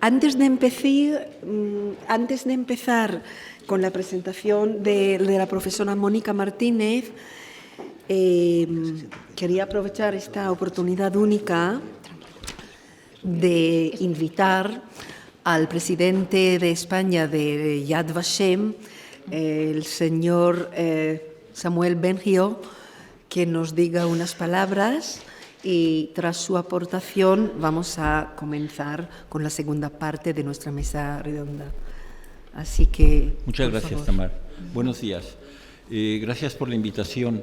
Antes de empezar con la presentación de la profesora Mónica Martínez, quería aprovechar esta oportunidad única de invitar al presidente de España de Yad Vashem, el señor Samuel Ben-Gvir, que nos diga unas palabras y tras su aportación vamos a comenzar con la segunda parte de nuestra mesa redonda. Así que... Muchas gracias, Tamar. Buenos días. Gracias por la invitación.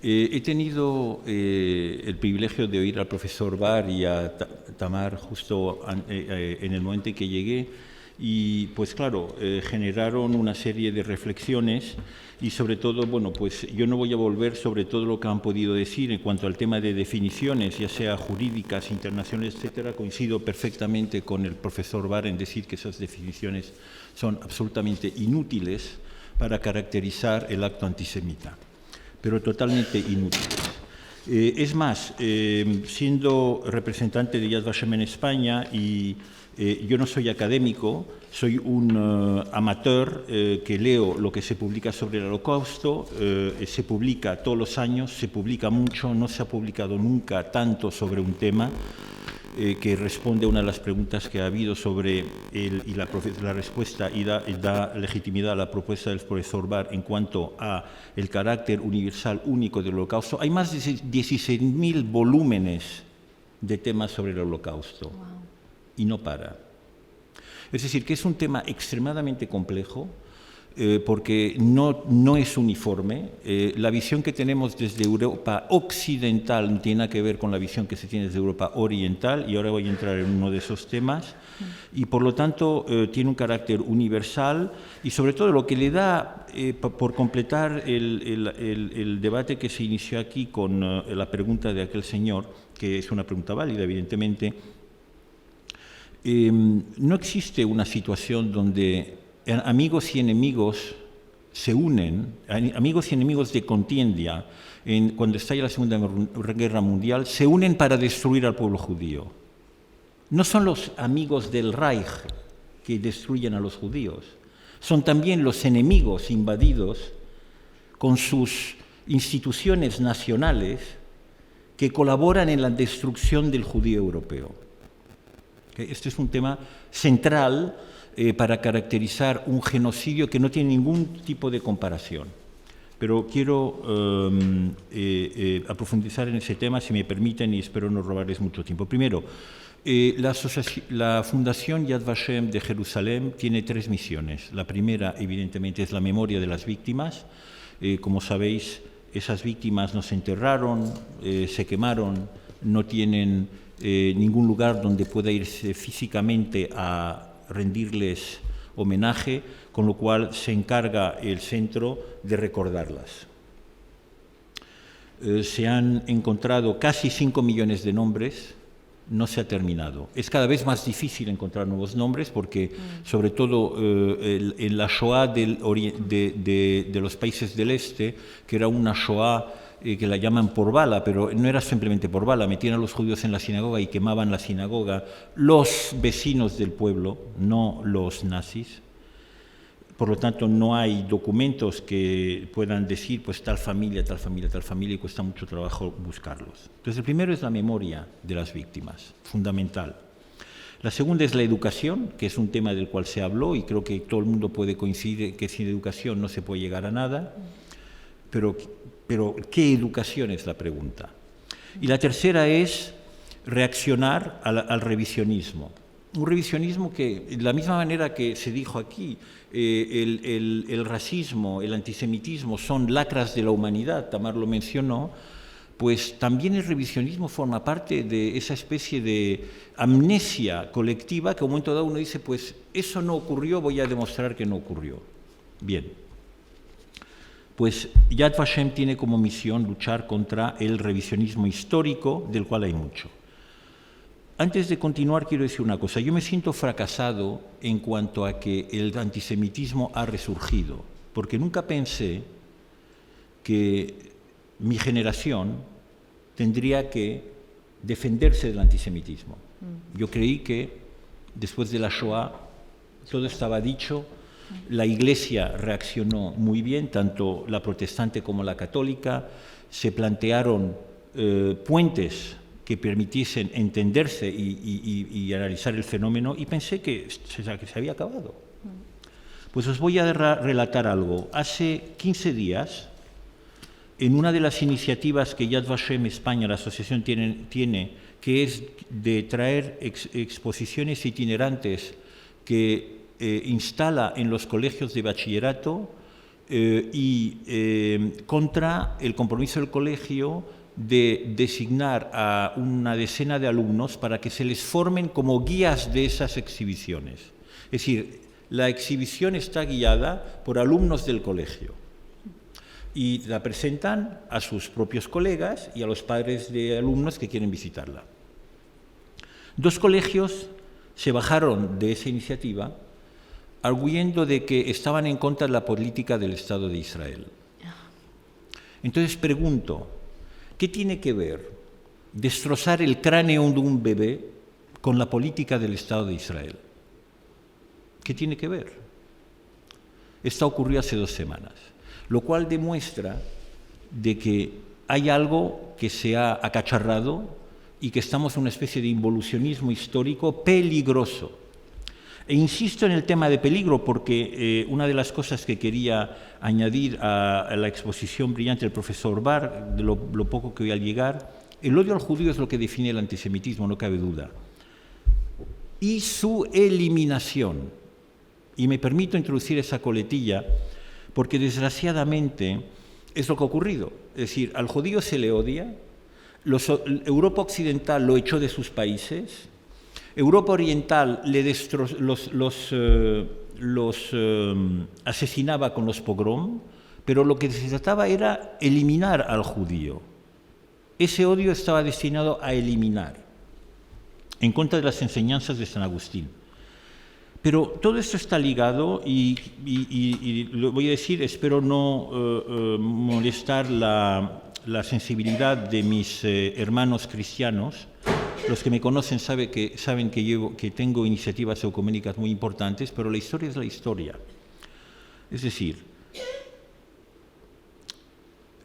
He tenido el privilegio de oír al profesor Bar y a Tamar justo en el momento en que llegué y, pues claro, generaron una serie de reflexiones y sobre todo, bueno, pues yo no voy a volver sobre todo lo que han podido decir en cuanto al tema de definiciones, ya sea jurídicas, internacionales, etcétera. Coincido perfectamente con el profesor Bar en decir que esas definiciones son absolutamente inútiles para caracterizar el acto antisemita, pero totalmente inútiles. Es más, siendo representante de Yad Vashem en España y yo no soy académico, soy un amateur que leo lo que se publica sobre el Holocausto, se publica todos los años, se publica mucho, no se ha publicado nunca tanto sobre un tema que responde a una de las preguntas que ha habido sobre la respuesta y da legitimidad a la propuesta del profesor Bar en cuanto a el carácter universal único del Holocausto. Hay más de 16.000 volúmenes de temas sobre el Holocausto. Wow. Y no para. Es decir, que es un tema extremadamente complejo porque no es uniforme. La visión que tenemos desde Europa occidental no tiene nada que ver con la visión que se tiene desde Europa oriental, y ahora voy a entrar en uno de esos temas, y por lo tanto tiene un carácter universal y sobre todo lo que le da, por completar el debate que se inició aquí con la pregunta de aquel señor, que es una pregunta válida evidentemente, no existe una situación donde amigos y enemigos se unen, amigos y enemigos de contienda, cuando estalla la Segunda Guerra Mundial, se unen para destruir al pueblo judío. No son los amigos del Reich que destruyen a los judíos, son también los enemigos invadidos con sus instituciones nacionales que colaboran en la destrucción del judío europeo. Este es un tema central para caracterizar un genocidio que no tiene ningún tipo de comparación. Pero quiero profundizar en ese tema, si me permiten, y espero no robarles mucho tiempo. Primero, la Fundación Yad Vashem de Jerusalén tiene 3 misiones. La primera, evidentemente, es la memoria de las víctimas. Como sabéis, esas víctimas no se enterraron, se quemaron, no tienen ningún lugar donde pueda irse físicamente a rendirles homenaje, con lo cual se encarga el centro de recordarlas. Se han encontrado casi 5 millones de nombres, no se ha terminado. Es cada vez más difícil encontrar nuevos nombres porque, sobre todo en la Shoah de los países del este, que era una Shoah que la llaman por bala, pero no era simplemente por bala, metían a los judíos en la sinagoga y quemaban la sinagoga los vecinos del pueblo, no los nazis. Por lo tanto, no hay documentos que puedan decir pues tal familia, tal familia, tal familia, y cuesta mucho trabajo buscarlos. Entonces, el primero es la memoria de las víctimas, fundamental. La segunda es la educación, que es un tema del cual se habló y creo que todo el mundo puede coincidir que sin educación no se puede llegar a nada, pero ¿qué educación es la pregunta? Y la tercera es reaccionar al revisionismo. Un revisionismo que, de la misma manera que se dijo aquí, el racismo, el antisemitismo son lacras de la humanidad, Tamar lo mencionó, pues también el revisionismo forma parte de esa especie de amnesia colectiva que a un momento dado uno dice, pues eso no ocurrió, voy a demostrar que no ocurrió. Bien. Pues Yad Vashem tiene como misión luchar contra el revisionismo histórico, del cual hay mucho. Antes de continuar, quiero decir una cosa. Yo me siento fracasado en cuanto a que el antisemitismo ha resurgido, porque nunca pensé que mi generación tendría que defenderse del antisemitismo. Yo creí que después de la Shoah, todo estaba dicho. La Iglesia reaccionó muy bien, tanto la protestante como la católica. Se plantearon puentes que permitiesen entenderse y analizar el fenómeno, y pensé que se había acabado. Pues os voy a relatar algo. Hace 15 días, en una de las iniciativas que Yad Vashem España, la asociación, tiene, que es de traer exposiciones itinerantes que instala en los colegios de bachillerato contra el compromiso del colegio de designar a una decena de alumnos para que se les formen como guías de esas exhibiciones. Es decir, la exhibición está guiada por alumnos del colegio y la presentan a sus propios colegas y a los padres de alumnos que quieren visitarla. 2 colegios se bajaron de esa iniciativa arguyendo de que estaban en contra de la política del Estado de Israel. Entonces pregunto, ¿qué tiene que ver destrozar el cráneo de un bebé con la política del Estado de Israel? ¿Qué tiene que ver? Esto ocurrió hace 2 semanas, lo cual demuestra de que hay algo que se ha acacharrado y que estamos en una especie de involucionismo histórico peligroso. E insisto en el tema de peligro porque una de las cosas que quería añadir a la exposición brillante del profesor Bar, de lo poco que voy a llegar, el odio al judío es lo que define el antisemitismo, no cabe duda. Y su eliminación. Y me permito introducir esa coletilla porque desgraciadamente es lo que ha ocurrido. Es decir, al judío se le odia, Europa Occidental lo echó de sus países, Europa Oriental los asesinaba con los pogrom, pero lo que se trataba era eliminar al judío. Ese odio estaba destinado a eliminar, en contra de las enseñanzas de San Agustín. Pero todo esto está ligado y lo voy a decir, espero no molestar la sensibilidad de mis hermanos cristianos. Los que me conocen saben que tengo iniciativas ecuménicas muy importantes, pero la historia es la historia. Es decir,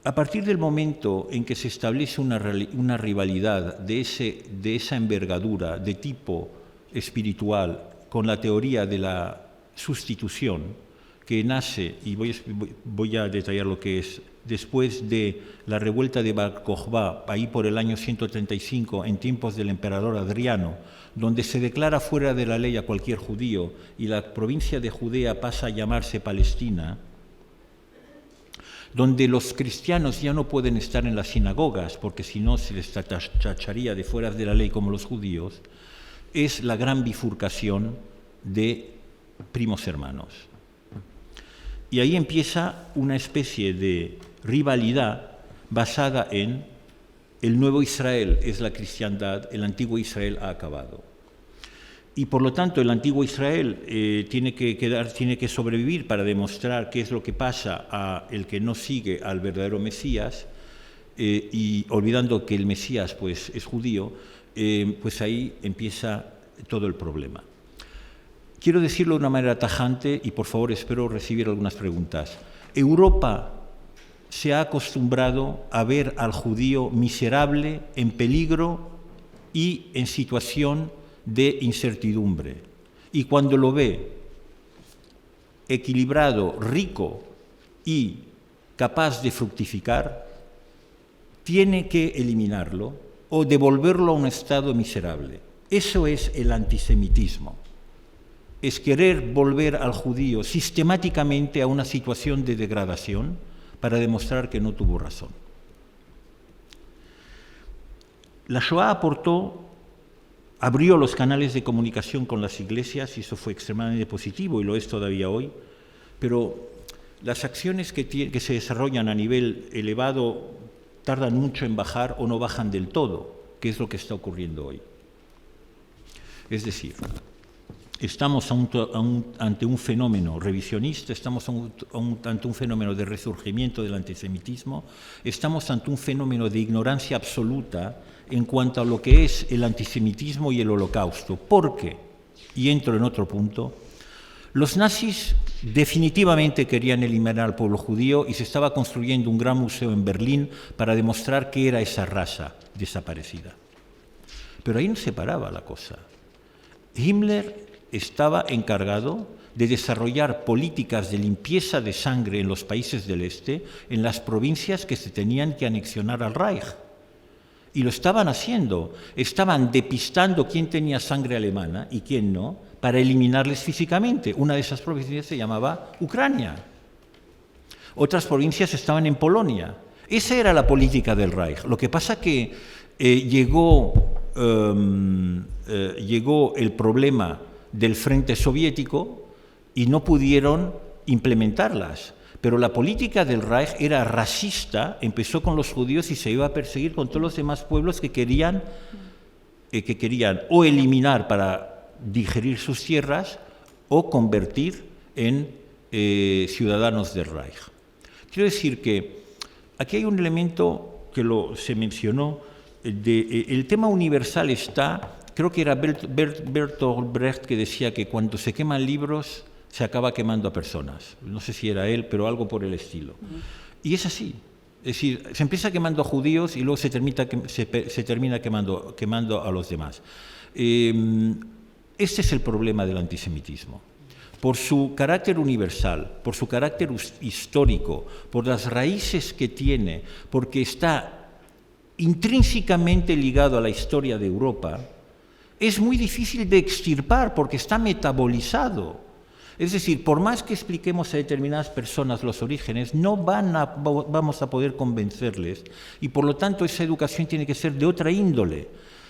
a partir del momento en que se establece una rivalidad de esa envergadura de tipo espiritual con la teoría de la sustitución, que nace, y voy a detallar lo que es, después de la revuelta de Bar Kokhba, ahí por el año 135, en tiempos del emperador Adriano, donde se declara fuera de la ley a cualquier judío y la provincia de Judea pasa a llamarse Palestina, donde los cristianos ya no pueden estar en las sinagogas, porque si no se les tacharía de fuera de la ley como los judíos, es la gran bifurcación de primos hermanos. Y ahí empieza una especie de rivalidad basada en el nuevo Israel es la cristiandad, el antiguo Israel ha acabado. Y por lo tanto el antiguo Israel tiene que sobrevivir para demostrar qué es lo que pasa a el que no sigue al verdadero Mesías, y olvidando que el Mesías pues, es judío, pues ahí empieza todo el problema. Quiero decirlo de una manera tajante y por favor espero recibir algunas preguntas. Europa se ha acostumbrado a ver al judío miserable, en peligro y en situación de incertidumbre. Y cuando lo ve equilibrado, rico y capaz de fructificar, tiene que eliminarlo o devolverlo a un estado miserable. Eso es el antisemitismo. Es querer volver al judío sistemáticamente a una situación de degradación para demostrar que no tuvo razón. La Shoah abrió los canales de comunicación con las iglesias y eso fue extremadamente positivo y lo es todavía hoy, pero las acciones que se desarrollan a nivel elevado tardan mucho en bajar o no bajan del todo, que es lo que está ocurriendo hoy. Es decir, estamos ante un fenómeno revisionista, estamos ante un fenómeno de resurgimiento del antisemitismo, estamos ante un fenómeno de ignorancia absoluta en cuanto a lo que es el antisemitismo y el holocausto. ¿Por qué? y entro en otro punto, los nazis definitivamente querían eliminar al pueblo judío y se estaba construyendo un gran museo en Berlín para demostrar qué era esa raza desaparecida. Pero ahí no se paraba la cosa. Himmler estaba encargado de desarrollar políticas de limpieza de sangre en los países del este, en las provincias que se tenían que anexionar al Reich. Y lo estaban haciendo. Estaban depistando quién tenía sangre alemana y quién no, para eliminarles físicamente. Una de esas provincias se llamaba Ucrania. Otras provincias estaban en Polonia. Esa era la política del Reich. Lo que pasa que llegó el problema del frente soviético y no pudieron implementarlas. Pero la política del Reich era racista, empezó con los judíos y se iba a perseguir con todos los demás pueblos que querían o eliminar para digerir sus tierras o convertir en ciudadanos del Reich. Quiero decir que aquí hay un elemento que se mencionó, el tema universal está, creo que era Bertolt Brecht que decía que cuando se queman libros se acaba quemando a personas. No sé si era él, pero algo por el estilo. Y es así. Es decir, se empieza quemando a judíos y luego se termina quemando a los demás. Este es el problema del antisemitismo. Por su carácter universal, por su carácter histórico, por las raíces que tiene, porque está intrínsecamente ligado a la historia de Europa, es muy difícil de extirpar porque está metabolizado. Es decir, por más que expliquemos a determinadas personas los orígenes, no vamos a poder convencerles y por lo tanto esa educación tiene que ser de otra índole.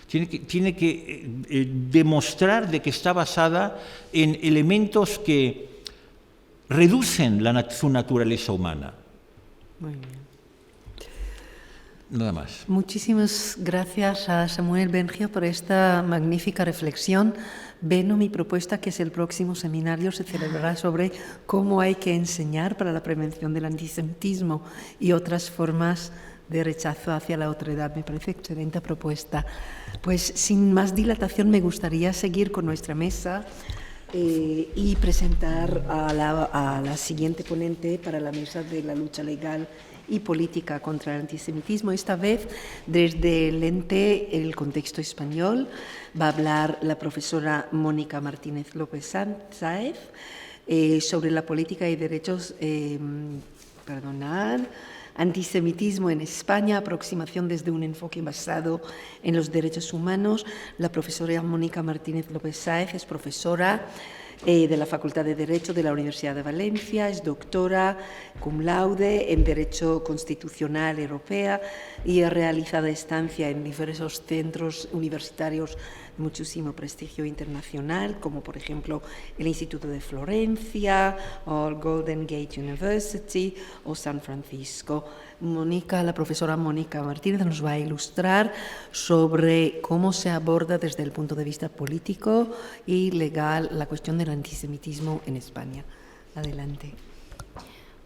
Tiene que demostrar de que está basada en elementos que reducen su naturaleza humana. Muy bien. Nada más. Muchísimas gracias a Samuel Bengio por esta magnífica reflexión. Beno, mi propuesta que es el próximo seminario se celebrará sobre cómo hay que enseñar para la prevención del antisemitismo y otras formas de rechazo hacia la otredad. Me parece excelente propuesta. Pues sin más dilatación me gustaría seguir con nuestra mesa y presentar a la siguiente ponente para la mesa de la lucha legal y política contra el antisemitismo. Esta vez, desde el ente, el contexto español, va a hablar la profesora Mónica Martínez López Sáez sobre la política y derechos, antisemitismo en España, aproximación desde un enfoque basado en los derechos humanos. La profesora Mónica Martínez López Sáez es profesora de la Facultad de Derecho de la Universidad de Valencia, es doctora cum laude en Derecho Constitucional Europea y ha realizado estancia en diversos centros universitarios de muchísimo prestigio internacional, como por ejemplo el Instituto de Florencia, o Golden Gate University o San Francisco. La profesora Mónica Martínez nos va a ilustrar sobre cómo se aborda desde el punto de vista político y legal la cuestión del antisemitismo en España. Adelante.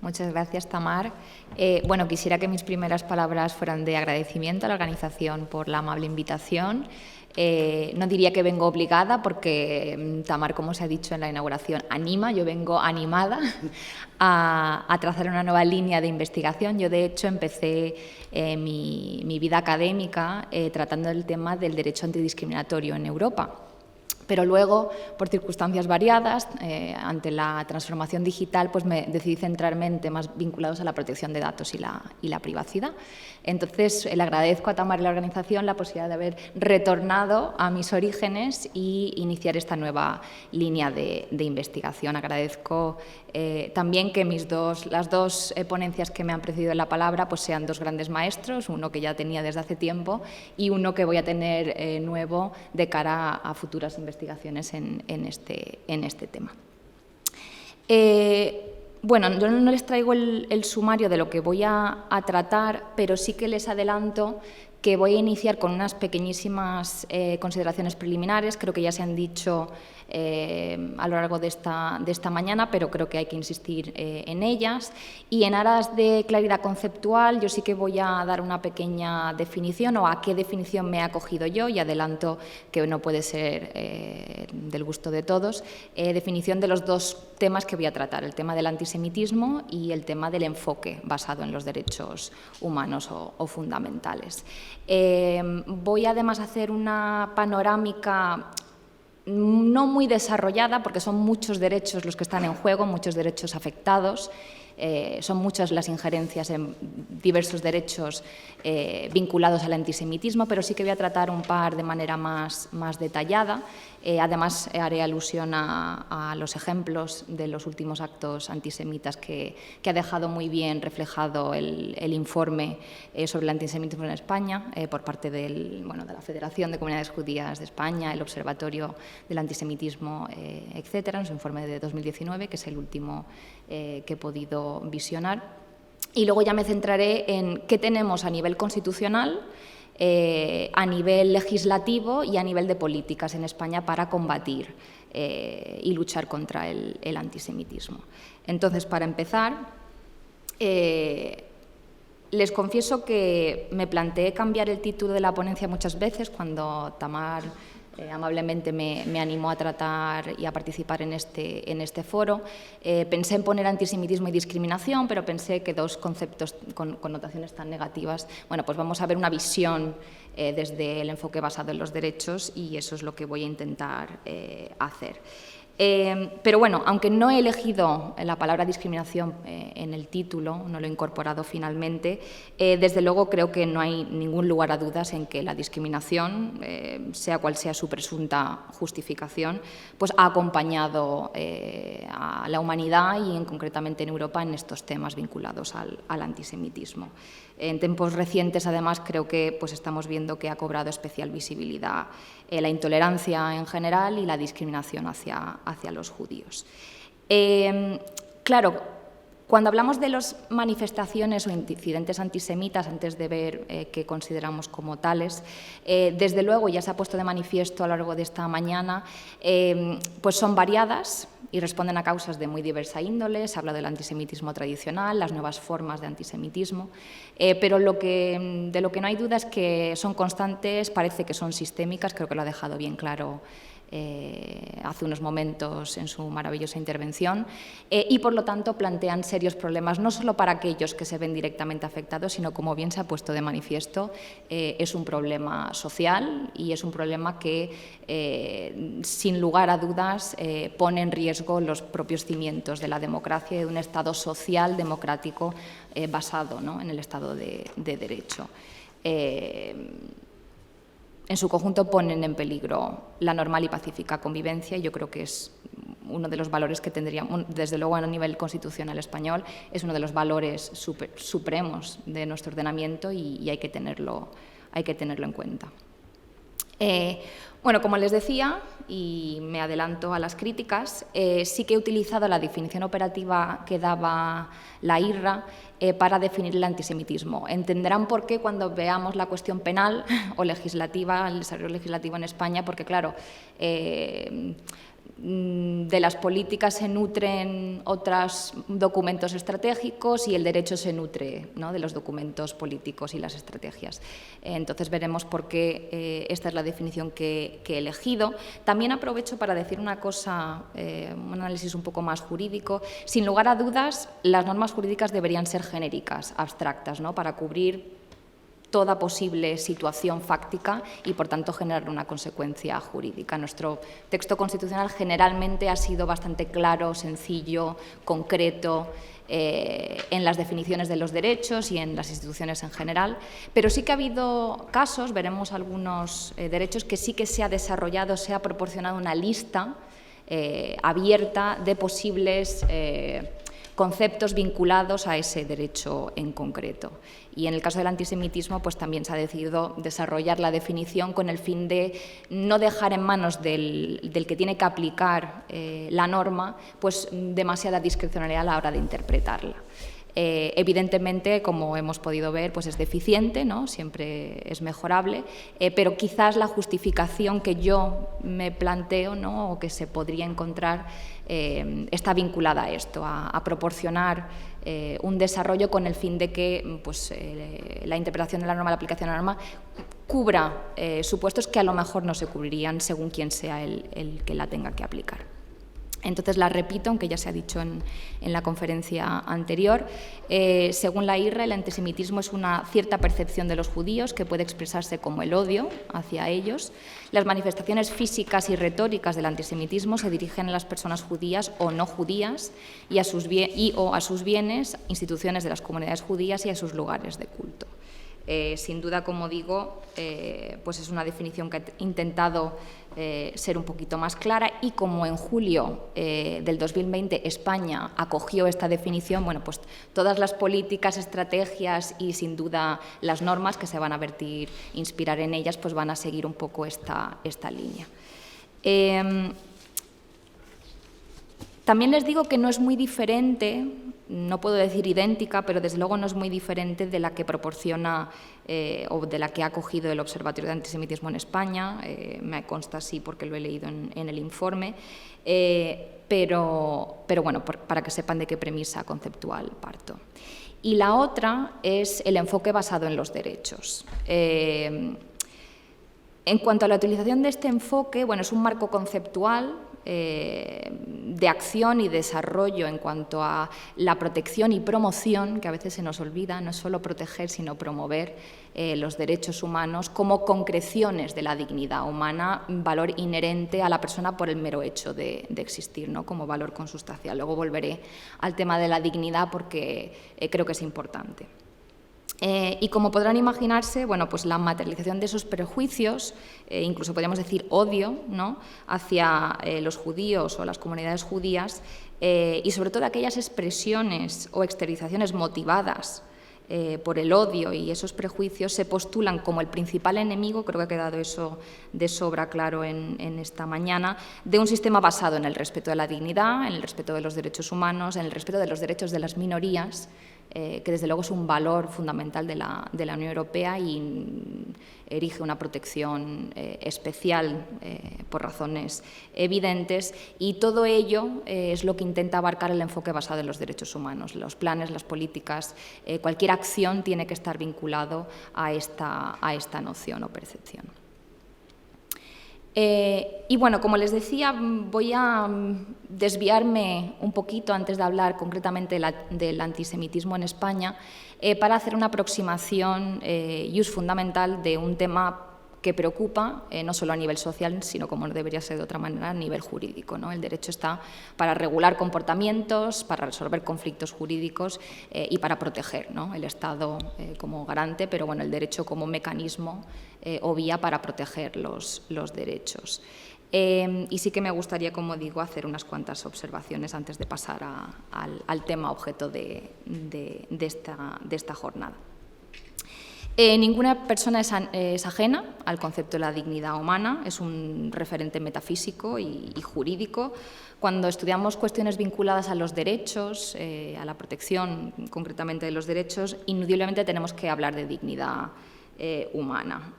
Muchas gracias, Tamar. Quisiera que mis primeras palabras fueran de agradecimiento a la organización por la amable invitación. No diría que vengo obligada porque Tamar, como se ha dicho en la inauguración, anima. Yo vengo animada a trazar una nueva línea de investigación. Yo, de hecho, empecé mi vida académica tratando el tema del derecho antidiscriminatorio en Europa. Pero luego, por circunstancias variadas, ante la transformación digital, pues me decidí centrarme en temas vinculados a la protección de datos y la privacidad. Entonces, le agradezco a Tamar y la organización la posibilidad de haber retornado a mis orígenes y iniciar esta nueva línea de investigación. Agradezco también que las dos ponencias que me han precedido en la palabra pues sean dos grandes maestros, uno que ya tenía desde hace tiempo y uno que voy a tener nuevo de cara a futuras investigaciones en este tema. Yo no les traigo el sumario de lo que voy a tratar, pero sí que les adelanto que voy a iniciar con unas pequeñísimas consideraciones preliminares. Creo que ya se han dicho a lo largo de esta mañana, pero creo que hay que insistir en ellas. Y en aras de claridad conceptual, yo sí que voy a dar una pequeña definición, o a qué definición me he acogido yo, y adelanto que no puede ser del gusto de todos. Definición de los dos temas que voy a tratar, el tema del antisemitismo y el tema del enfoque basado en los derechos humanos o fundamentales. Voy además a hacer una panorámica no muy desarrollada, porque son muchos derechos los que están en juego, muchos derechos afectados, son muchas las injerencias en diversos derechos vinculados al antisemitismo, pero sí que voy a tratar un par de manera más detallada. Además, haré alusión a los ejemplos de los últimos actos antisemitas que ha dejado muy bien reflejado el informe sobre el antisemitismo en España por parte de la Federación de Comunidades Judías de España, el Observatorio del Antisemitismo, etcétera, en su informe de 2019, que es el último que he podido visionar. Y luego ya me centraré en qué tenemos a nivel constitucional, a nivel legislativo y a nivel de políticas en España para combatir y luchar contra el antisemitismo. Entonces, para empezar, les confieso que me planteé cambiar el título de la ponencia muchas veces cuando Tamar amablemente me animó a tratar y a participar en este foro. Pensé en poner antisemitismo y discriminación, pero pensé que dos conceptos con connotaciones tan negativas, bueno, pues vamos a ver una visión desde el enfoque basado en los derechos, y eso es lo que voy a intentar hacer. Pero bueno, aunque no he elegido la palabra discriminación en el título, no lo he incorporado finalmente, desde luego creo que no hay ningún lugar a dudas en que la discriminación, sea cual sea su presunta justificación, pues ha acompañado a la humanidad y concretamente en Europa en estos temas vinculados al antisemitismo. En tiempos recientes, además, creo que pues, estamos viendo que ha cobrado especial visibilidad la intolerancia en general y la discriminación hacia los judíos. Claro, cuando hablamos de las manifestaciones o incidentes antisemitas, antes de ver qué consideramos como tales, desde luego ya se ha puesto de manifiesto a lo largo de esta mañana, pues son variadas y responden a causas de muy diversa índole. Se habla del antisemitismo tradicional, las nuevas formas de antisemitismo, pero de lo que no hay duda es que son constantes, parece que son sistémicas, creo que lo ha dejado bien claro hace unos momentos en su maravillosa intervención, y por lo tanto plantean serios problemas no solo para aquellos que se ven directamente afectados, sino, como bien se ha puesto de manifiesto, es un problema social y es un problema que sin lugar a dudas pone en riesgo los propios cimientos de la democracia y de un Estado social democrático basado, ¿no?, en el Estado de Derecho. En su conjunto ponen en peligro la normal y pacífica convivencia, y yo creo que es uno de los valores que tendríamos, desde luego a nivel constitucional español, es uno de los valores supremos de nuestro ordenamiento, y hay que tenerlo en cuenta. Bueno, como les decía, y me adelanto a las críticas, sí que he utilizado la definición operativa que daba la IHRA para definir el antisemitismo. Entenderán por qué cuando veamos la cuestión penal o legislativa, el desarrollo legislativo en España, porque claro, de las políticas se nutren otros documentos estratégicos y el derecho se nutre, ¿no?, de los documentos políticos y las estrategias. Entonces veremos por qué esta es la definición que he elegido. También aprovecho para decir una cosa, un análisis un poco más jurídico. Sin lugar a dudas, las normas jurídicas deberían ser genéricas, abstractas, ¿no?, para cubrir toda posible situación fáctica y, por tanto, generar una consecuencia jurídica. Nuestro texto constitucional generalmente ha sido bastante claro, sencillo, concreto en las definiciones de los derechos y en las instituciones en general, pero sí que ha habido casos, veremos algunos derechos que sí que se ha desarrollado, se ha proporcionado una lista abierta de posibles conceptos vinculados a ese derecho en concreto. Y en el caso del antisemitismo, pues también se ha decidido desarrollar la definición con el fin de no dejar en manos del que tiene que aplicar la norma pues demasiada discrecionalidad a la hora de interpretarla. Evidentemente, como hemos podido ver, pues es deficiente, ¿no? Siempre es mejorable, pero quizás la justificación que yo me planteo, ¿no? O que se podría encontrar está vinculada a esto, a proporcionar un desarrollo con el fin de que pues, la interpretación de la norma, la aplicación de la norma, cubra supuestos que a lo mejor no se cubrirían según quién sea el que la tenga que aplicar. Entonces la repito, aunque ya se ha dicho en la conferencia anterior. Según la IHRA, el antisemitismo es una cierta percepción de los judíos que puede expresarse como el odio hacia ellos. Las manifestaciones físicas y retóricas del antisemitismo se dirigen a las personas judías o no judías y a sus bienes, instituciones de las comunidades judías y a sus lugares de culto. Sin duda, como digo, pues es una definición que he intentado ser un poquito más clara, y como en julio del 2020 España acogió esta definición, bueno, pues todas las políticas, estrategias y sin duda las normas que se van a inspirar en ellas, pues van a seguir un poco esta línea. También les digo que no es muy diferente, no puedo decir idéntica, pero desde luego no es muy diferente de la que proporciona o de la que ha acogido el Observatorio de Antisemitismo en España. Me consta así porque lo he leído en el informe, pero bueno, para que sepan de qué premisa conceptual parto. Y la otra es el enfoque basado en los derechos. En cuanto a la utilización de este enfoque, bueno, es un marco conceptual de acción y desarrollo en cuanto a la protección y promoción, que a veces se nos olvida, no es solo proteger, sino promover los derechos humanos como concreciones de la dignidad humana, valor inherente a la persona por el mero hecho de existir, ¿no? Como valor consustancial. Luego volveré al tema de la dignidad porque creo que es importante. Y como podrán imaginarse, bueno, pues la materialización de esos prejuicios, incluso podríamos decir odio, ¿no?, hacia los judíos o las comunidades judías, y sobre todo aquellas expresiones o exteriorizaciones motivadas por el odio y esos prejuicios, se postulan como el principal enemigo, creo que ha quedado eso de sobra claro en esta mañana, de un sistema basado en el respeto de la dignidad, en el respeto de los derechos humanos, en el respeto de los derechos de las minorías, que desde luego es un valor fundamental de la Unión Europea y erige una protección especial por razones evidentes, y todo ello es lo que intenta abarcar el enfoque basado en los derechos humanos. Los planes, las políticas, cualquier acción tiene que estar vinculado a esta noción o percepción. Y bueno, como les decía, voy a desviarme un poquito antes de hablar concretamente del antisemitismo en España para hacer una aproximación fundamental de un tema que preocupa no solo a nivel social, sino, como no debería ser de otra manera, a nivel jurídico, ¿no? El derecho está para regular comportamientos, para resolver conflictos jurídicos y para proteger, ¿no? El Estado como garante, pero bueno, el derecho como mecanismo o vía para proteger los derechos. Y sí que me gustaría, como digo, hacer unas cuantas observaciones antes de pasar al tema objeto de esta jornada. Ninguna persona es ajena al concepto de la dignidad humana, es un referente metafísico y jurídico. Cuando estudiamos cuestiones vinculadas a los derechos, a la protección concretamente de los derechos, inudiblemente tenemos que hablar de dignidad humana.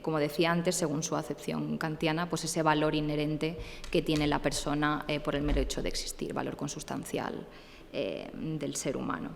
Como decía antes, según su acepción kantiana, pues ese valor inherente que tiene la persona por el mero hecho de existir, valor consustancial del ser humano.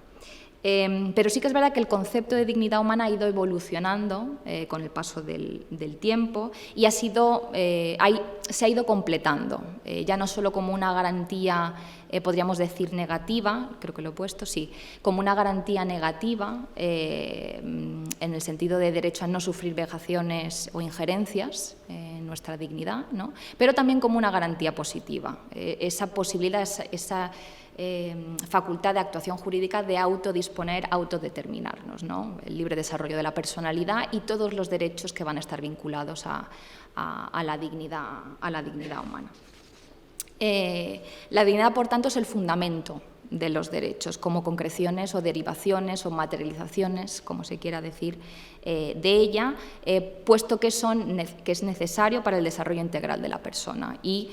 Pero sí que es verdad que el concepto de dignidad humana ha ido evolucionando con el paso del tiempo y se ha ido completando, ya no solo como una garantía, podríamos decir, negativa, creo que lo he puesto, sí, como una garantía negativa en el sentido de derecho a no sufrir vejaciones o injerencias en nuestra dignidad, ¿no?, pero también como una garantía positiva, esa posibilidad, esa facultad de actuación jurídica de autodisponer, autodeterminarnos, ¿no?, el libre desarrollo de la personalidad y todos los derechos que van a estar vinculados a la dignidad humana. La dignidad, por tanto, es el fundamento de los derechos, como concreciones o derivaciones o materializaciones, como se quiera decir, de ella, puesto que es necesario para el desarrollo integral de la persona y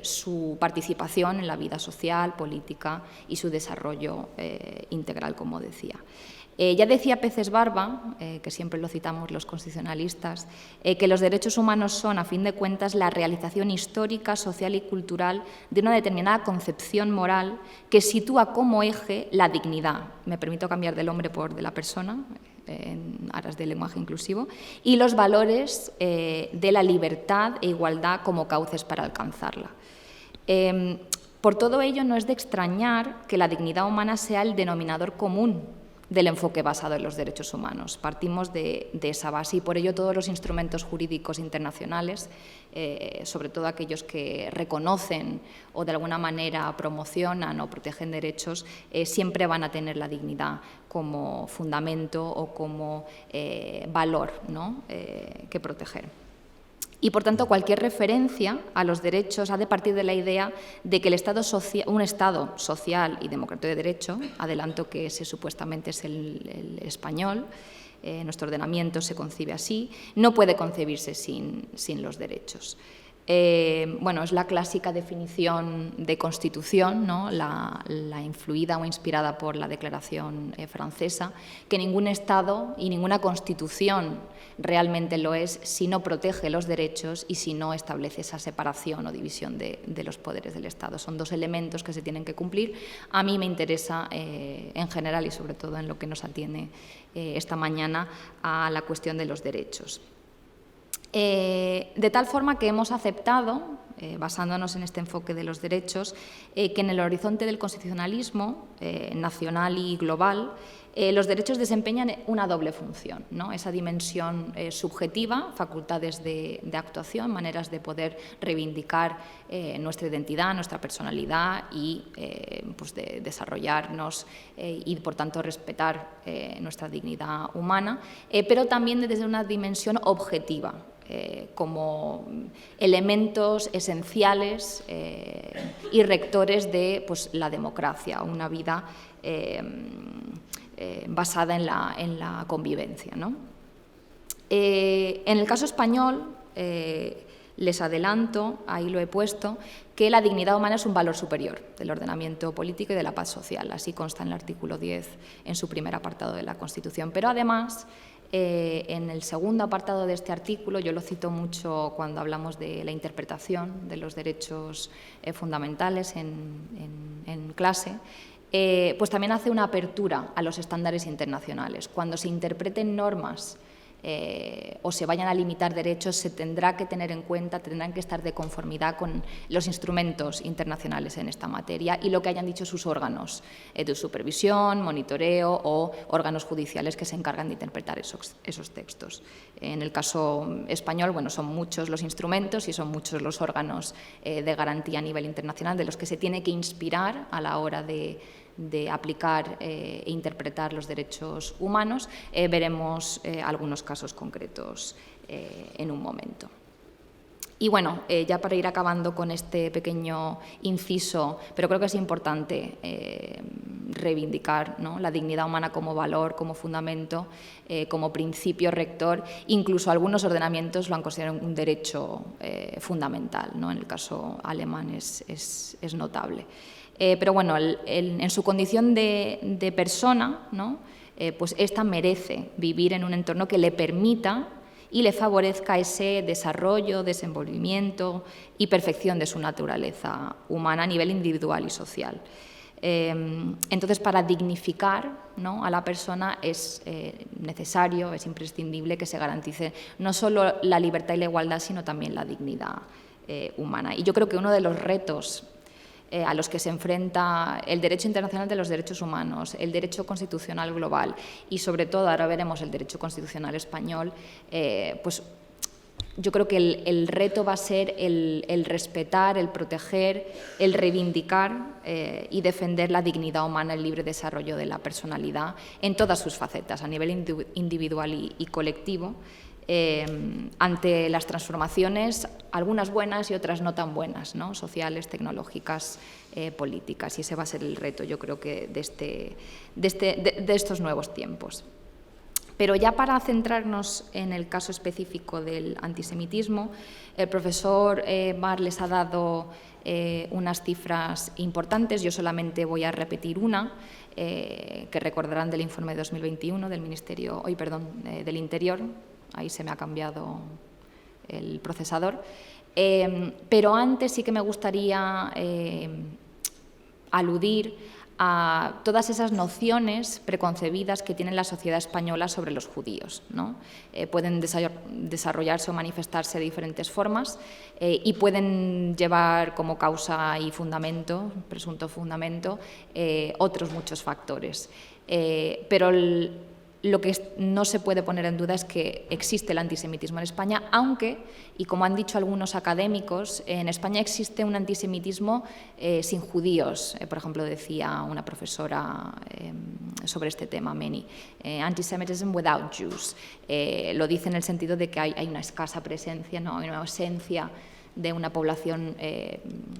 su participación en la vida social, política y su desarrollo integral, como decía. Ya decía Peces Barba, que siempre lo citamos los constitucionalistas, que los derechos humanos son, a fin de cuentas, la realización histórica, social y cultural de una determinada concepción moral que sitúa como eje la dignidad, me permito cambiar del hombre por de la persona, en aras del lenguaje inclusivo, y los valores de la libertad e igualdad como cauces para alcanzarla. Por todo ello, no es de extrañar que la dignidad humana sea el denominador común del enfoque basado en los derechos humanos. Partimos de esa base y por ello todos los instrumentos jurídicos internacionales, sobre todo aquellos que reconocen o de alguna manera promocionan o protegen derechos, siempre van a tener la dignidad como fundamento o como valor, ¿no?, que proteger. Y, por tanto, cualquier referencia a los derechos ha de partir de la idea de que un Estado social y democrático de derecho, adelanto que ese supuestamente es el español, nuestro ordenamiento se concibe así, no puede concebirse sin los derechos. Bueno, es la clásica definición de Constitución, ¿no?, la influida o inspirada por la Declaración francesa, que ningún Estado y ninguna Constitución realmente lo es si no protege los derechos y si no establece esa separación o división de los poderes del Estado. Son dos elementos que se tienen que cumplir. A mí me interesa, en general y sobre todo en lo que nos atiene esta mañana, a la cuestión de los derechos. De tal forma que hemos aceptado, basándonos en este enfoque de los derechos, que en el horizonte del constitucionalismo nacional y global, los derechos desempeñan una doble función, ¿no? Esa dimensión subjetiva, facultades de actuación, maneras de poder reivindicar nuestra identidad, nuestra personalidad y pues de desarrollarnos y, por tanto, respetar nuestra dignidad humana, pero también desde una dimensión objetiva, como elementos esenciales y rectores de pues, la democracia, una vida basada en la convivencia, ¿no? En el caso español, les adelanto, ahí lo he puesto, que la dignidad humana es un valor superior del ordenamiento político y de la paz social. Así consta en el artículo 10, en su primer apartado de la Constitución. Pero además, en el segundo apartado de este artículo, yo lo cito mucho cuando hablamos de la interpretación de los derechos fundamentales en clase, pues también hace una apertura a los estándares internacionales. Cuando se interpreten normas o se vayan a limitar derechos, se tendrá que tener en cuenta, tendrán que estar de conformidad con los instrumentos internacionales en esta materia y lo que hayan dicho sus órganos de supervisión, monitoreo o órganos judiciales que se encargan de interpretar esos textos. En el caso español, bueno, son muchos los instrumentos y son muchos los órganos de garantía a nivel internacional de los que se tiene que inspirar a la hora de aplicar e interpretar los derechos humanos. Veremos algunos casos concretos en un momento. Y bueno, ya para ir acabando con este pequeño inciso, pero creo que es importante reivindicar, ¿no?, la dignidad humana como valor, como fundamento, como principio rector. Incluso algunos ordenamientos lo han considerado un derecho fundamental, ¿no? En el caso alemán es notable. Pero bueno, en su condición de persona, ¿no?, pues ésta merece vivir en un entorno que le permita y le favorezca ese desarrollo, desenvolvimiento y perfección de su naturaleza humana a nivel individual y social. Entonces, para dignificar, ¿no?, a la persona es necesario, es imprescindible que se garantice no solo la libertad y la igualdad, sino también la dignidad humana. Y yo creo que uno de los retos a los que se enfrenta el derecho internacional de los derechos humanos, el derecho constitucional global y, sobre todo, ahora veremos el derecho constitucional español, pues yo creo que el reto va a ser el respetar, el proteger, el reivindicar y defender la dignidad humana, el libre desarrollo de la personalidad en todas sus facetas, a nivel individual y colectivo, ante las transformaciones, algunas buenas y otras no tan buenas, ¿no? Sociales, tecnológicas, políticas. Y ese va a ser el reto, yo creo, que de estos nuevos tiempos. Pero ya para centrarnos en el caso específico del antisemitismo, el profesor Barr les ha dado unas cifras importantes. Yo solamente voy a repetir una, que recordarán del informe de 2021 del del Interior. Ahí se me ha cambiado el procesador. Pero antes sí que me gustaría aludir a todas esas nociones preconcebidas que tiene la sociedad española sobre los judíos, ¿no? Pueden desarrollarse o manifestarse de diferentes formas y pueden llevar como causa y fundamento, presunto fundamento, otros muchos factores. Pero lo que no se puede poner en duda es que existe el antisemitismo en España, aunque, y como han dicho algunos académicos, en España existe un antisemitismo sin judíos. Por ejemplo, decía una profesora sobre este tema, Meni, antisemitism without Jews. Lo dice en el sentido de que hay una escasa presencia, ¿no? Hay una ausencia de una población,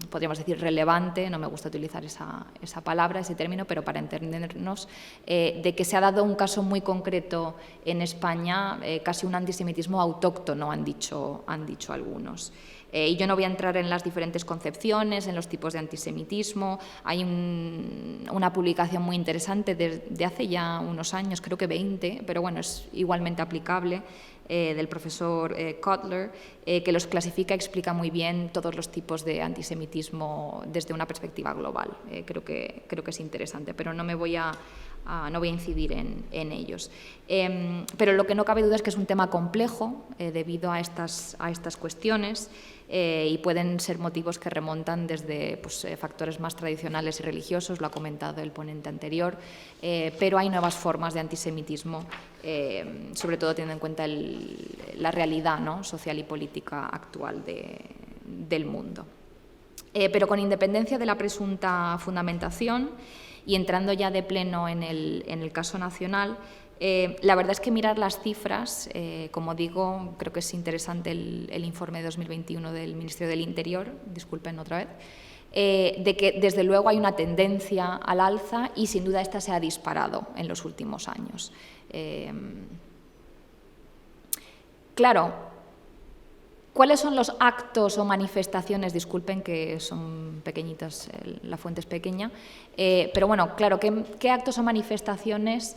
podríamos decir, relevante, no me gusta utilizar esa palabra, ese término, pero para entendernos, de que se ha dado un caso muy concreto en España, casi un antisemitismo autóctono, han dicho algunos. Y yo no voy a entrar en las diferentes concepciones, en los tipos de antisemitismo. Hay una publicación muy interesante de hace ya unos años, creo que 20, pero bueno, es igualmente aplicable, del profesor Kotler, que los clasifica y explica muy bien todos los tipos de antisemitismo desde una perspectiva global. Creo que es interesante, pero no voy a incidir en ellos. Pero lo que no cabe duda es que es un tema complejo debido a estas cuestiones, y pueden ser motivos que remontan desde factores más tradicionales y religiosos, lo ha comentado el ponente anterior, pero hay nuevas formas de antisemitismo, sobre todo teniendo en cuenta la realidad, ¿no?, social y política actual del mundo. Pero con independencia de la presunta fundamentación y entrando ya de pleno en el caso nacional, la verdad es que mirar las cifras, como digo, creo que es interesante el informe de 2021 del Ministerio del Interior, disculpen otra vez, de que desde luego hay una tendencia al alza y sin duda esta se ha disparado en los últimos años. Claro, ¿cuáles son los actos o manifestaciones? Disculpen que son pequeñitas, la fuente es pequeña, pero bueno, claro, ¿qué actos o manifestaciones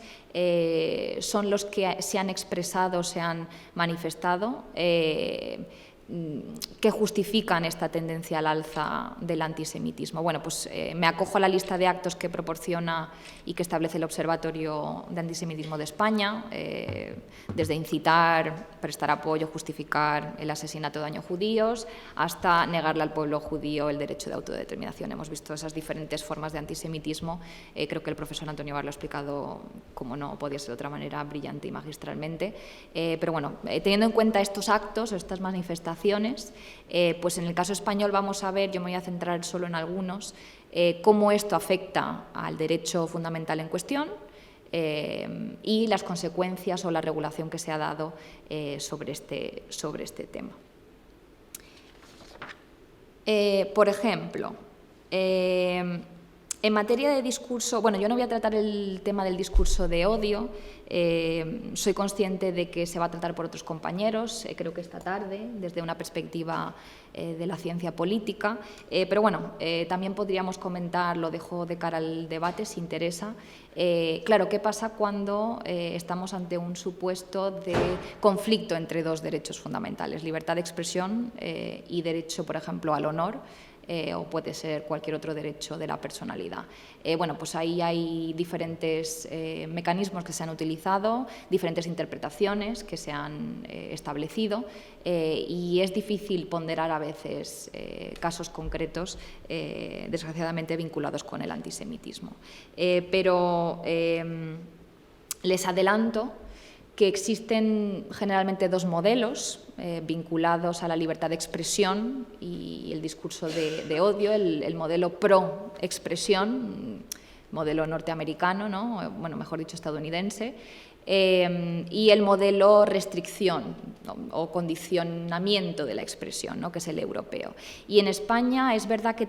son los que se han expresado, se han manifestado, que justifican esta tendencia al alza del antisemitismo? Bueno, pues me acojo a la lista de actos que proporciona y que establece el Observatorio de Antisemitismo de España, desde incitar, prestar apoyo, justificar el asesinato de daño judíos, hasta negarle al pueblo judío el derecho de autodeterminación. Hemos visto esas diferentes formas de antisemitismo. Creo que el profesor Antonio Barr lo ha explicado, como no podía ser de otra manera, brillante y magistralmente. Pero bueno, teniendo en cuenta estos actos, estas manifestaciones, pues en el caso español vamos a ver, yo me voy a centrar solo en algunos, cómo esto afecta al derecho fundamental en cuestión y las consecuencias o la regulación que se ha dado sobre este tema. Por ejemplo, en materia de discurso, bueno, yo no voy a tratar el tema del discurso de odio, soy consciente de que se va a tratar por otros compañeros, creo que esta tarde, desde una perspectiva de la ciencia política, pero bueno, también podríamos comentar, lo dejo de cara al debate si interesa. Claro, ¿qué pasa cuando estamos ante un supuesto de conflicto entre dos derechos fundamentales, libertad de expresión y derecho, por ejemplo, al honor? O puede ser cualquier otro derecho de la personalidad. Bueno, pues ahí hay diferentes mecanismos que se han utilizado, diferentes interpretaciones que se han establecido, y es difícil ponderar a veces casos concretos, desgraciadamente vinculados con el antisemitismo. Pero les adelanto que existen generalmente dos modelos vinculados a la libertad de expresión y el discurso de odio, el modelo pro-expresión, modelo norteamericano, ¿no? Bueno, mejor dicho, estadounidense, y el modelo restricción o condicionamiento de la expresión, ¿no? Que es el europeo. Y en España es verdad que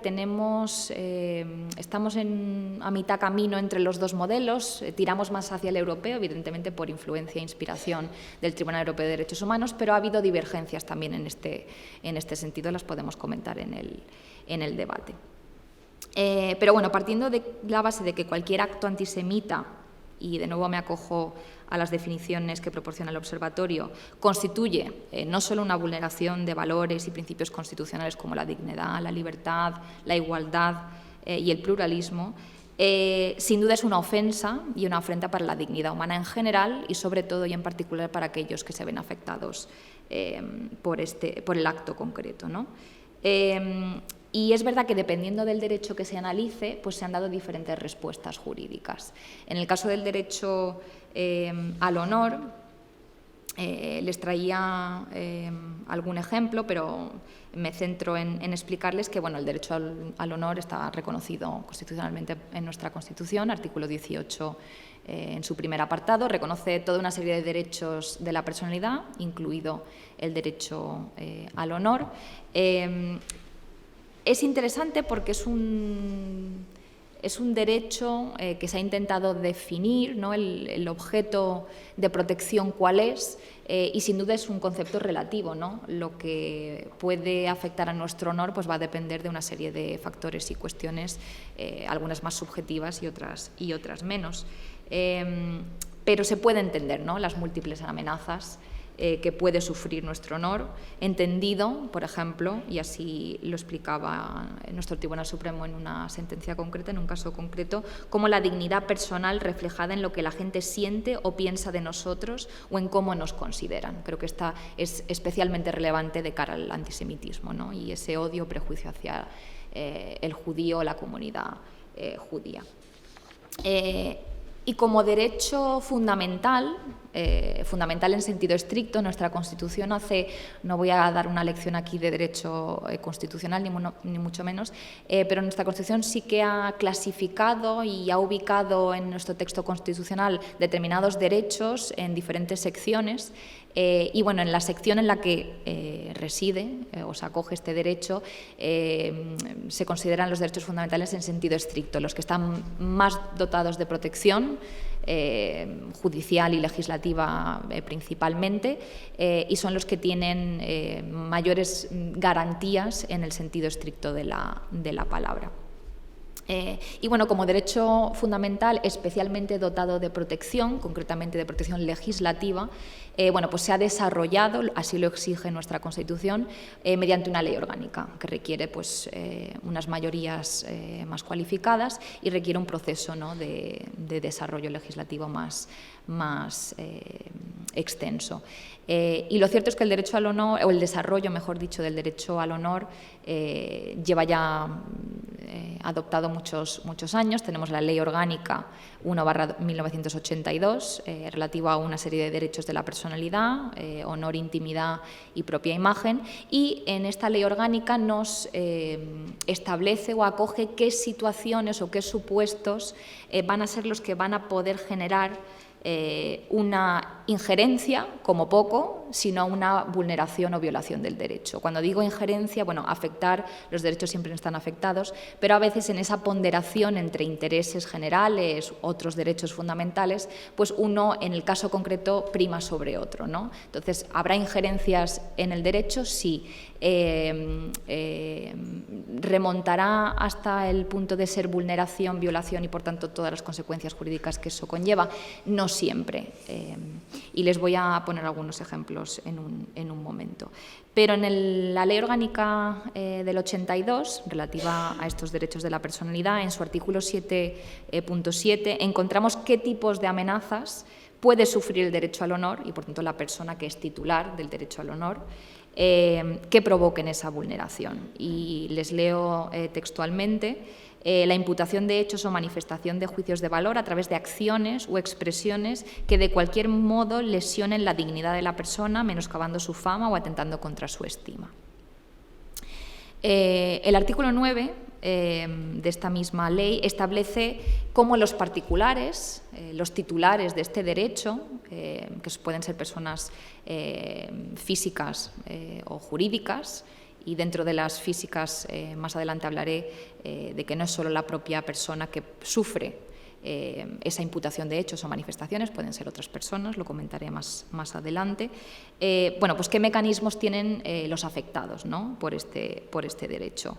estamos a mitad camino entre los dos modelos, tiramos más hacia el europeo, evidentemente por influencia e inspiración del Tribunal Europeo de Derechos Humanos, pero ha habido divergencias también en este sentido, las podemos comentar en el debate. Pero bueno, partiendo de la base de que cualquier acto antisemita, y de nuevo me acojo a las definiciones que proporciona el observatorio, constituye no solo una vulneración de valores y principios constitucionales como la dignidad, la libertad, la igualdad y el pluralismo, sin duda es una ofensa y una afrenta para la dignidad humana en general y sobre todo y en particular para aquellos que se ven afectados por el acto concreto, ¿no? Y es verdad que dependiendo del derecho que se analice, pues se han dado diferentes respuestas jurídicas. En el caso del derecho al honor, les traía algún ejemplo, pero me centro en explicarles que bueno, el derecho al honor está reconocido constitucionalmente en nuestra Constitución, artículo 18 en su primer apartado, reconoce toda una serie de derechos de la personalidad, incluido el derecho al honor. Es interesante porque es un derecho que se ha intentado definir, ¿no? El objeto de protección cuál es, y sin duda es un concepto relativo, ¿no? Lo que puede afectar a nuestro honor pues va a depender de una serie de factores y cuestiones, algunas más subjetivas y otras menos. Pero se puede entender, ¿no? Las múltiples amenazas que puede sufrir nuestro honor, entendido, por ejemplo, y así lo explicaba nuestro Tribunal Supremo en una sentencia concreta, en un caso concreto, como la dignidad personal reflejada en lo que la gente siente o piensa de nosotros o en cómo nos consideran. Creo que esta es especialmente relevante de cara al antisemitismo, ¿no? Y ese odio o prejuicio hacia el judío o la comunidad judía. Y como derecho fundamental, fundamental en sentido estricto, nuestra Constitución no voy a dar una lección aquí de derecho constitucional, ni mucho menos, pero nuestra Constitución sí que ha clasificado y ha ubicado en nuestro texto constitucional determinados derechos en diferentes secciones. Y bueno, en la sección en la que reside o se acoge este derecho, se consideran los derechos fundamentales en sentido estricto, los que están más dotados de protección judicial y legislativa principalmente, y son los que tienen mayores garantías en el sentido estricto de la palabra. Y bueno, como derecho fundamental especialmente dotado de protección, concretamente de protección legislativa, bueno, pues se ha desarrollado, así lo exige nuestra Constitución, mediante una ley orgánica que requiere pues, unas mayorías más cualificadas y requiere un proceso, ¿no? de desarrollo legislativo más extenso. Y lo cierto es que el derecho al honor, o el desarrollo, mejor dicho, del derecho al honor lleva ya adoptado muchos años. Tenemos la Ley Orgánica 1/1982, relativa a una serie de derechos de la personalidad, honor, intimidad y propia imagen, y en esta Ley Orgánica nos establece o acoge qué situaciones o qué supuestos van a ser los que van a poder generar una injerencia, como poco, sino una vulneración o violación del derecho. Cuando digo injerencia, bueno, afectar, los derechos siempre están afectados, pero a veces en esa ponderación entre intereses generales, otros derechos fundamentales, pues uno, en el caso concreto, prima sobre otro, ¿no? Entonces, ¿habrá injerencias en el derecho? Sí. ¿Remontará hasta el punto de ser vulneración, violación y, por tanto, todas las consecuencias jurídicas que eso conlleva? No siempre. Y les voy a poner algunos ejemplos en un momento. Pero en la Ley Orgánica del 82, relativa a estos derechos de la personalidad, en su artículo 7.7, encontramos qué tipos de amenazas puede sufrir el derecho al honor y, por tanto, la persona que es titular del derecho al honor, que provoquen esa vulneración. Y les leo textualmente: la imputación de hechos o manifestación de juicios de valor a través de acciones o expresiones que de cualquier modo lesionen la dignidad de la persona, menoscabando su fama o atentando contra su estima. El artículo 9 de esta misma ley establece cómo los particulares, los titulares de este derecho, que pueden ser personas físicas o jurídicas, y dentro de las físicas más adelante hablaré de que no es solo la propia persona que sufre esa imputación de hechos o manifestaciones, pueden ser otras personas, lo comentaré más adelante. Bueno, pues qué mecanismos tienen los afectados, ¿no?, por este derecho.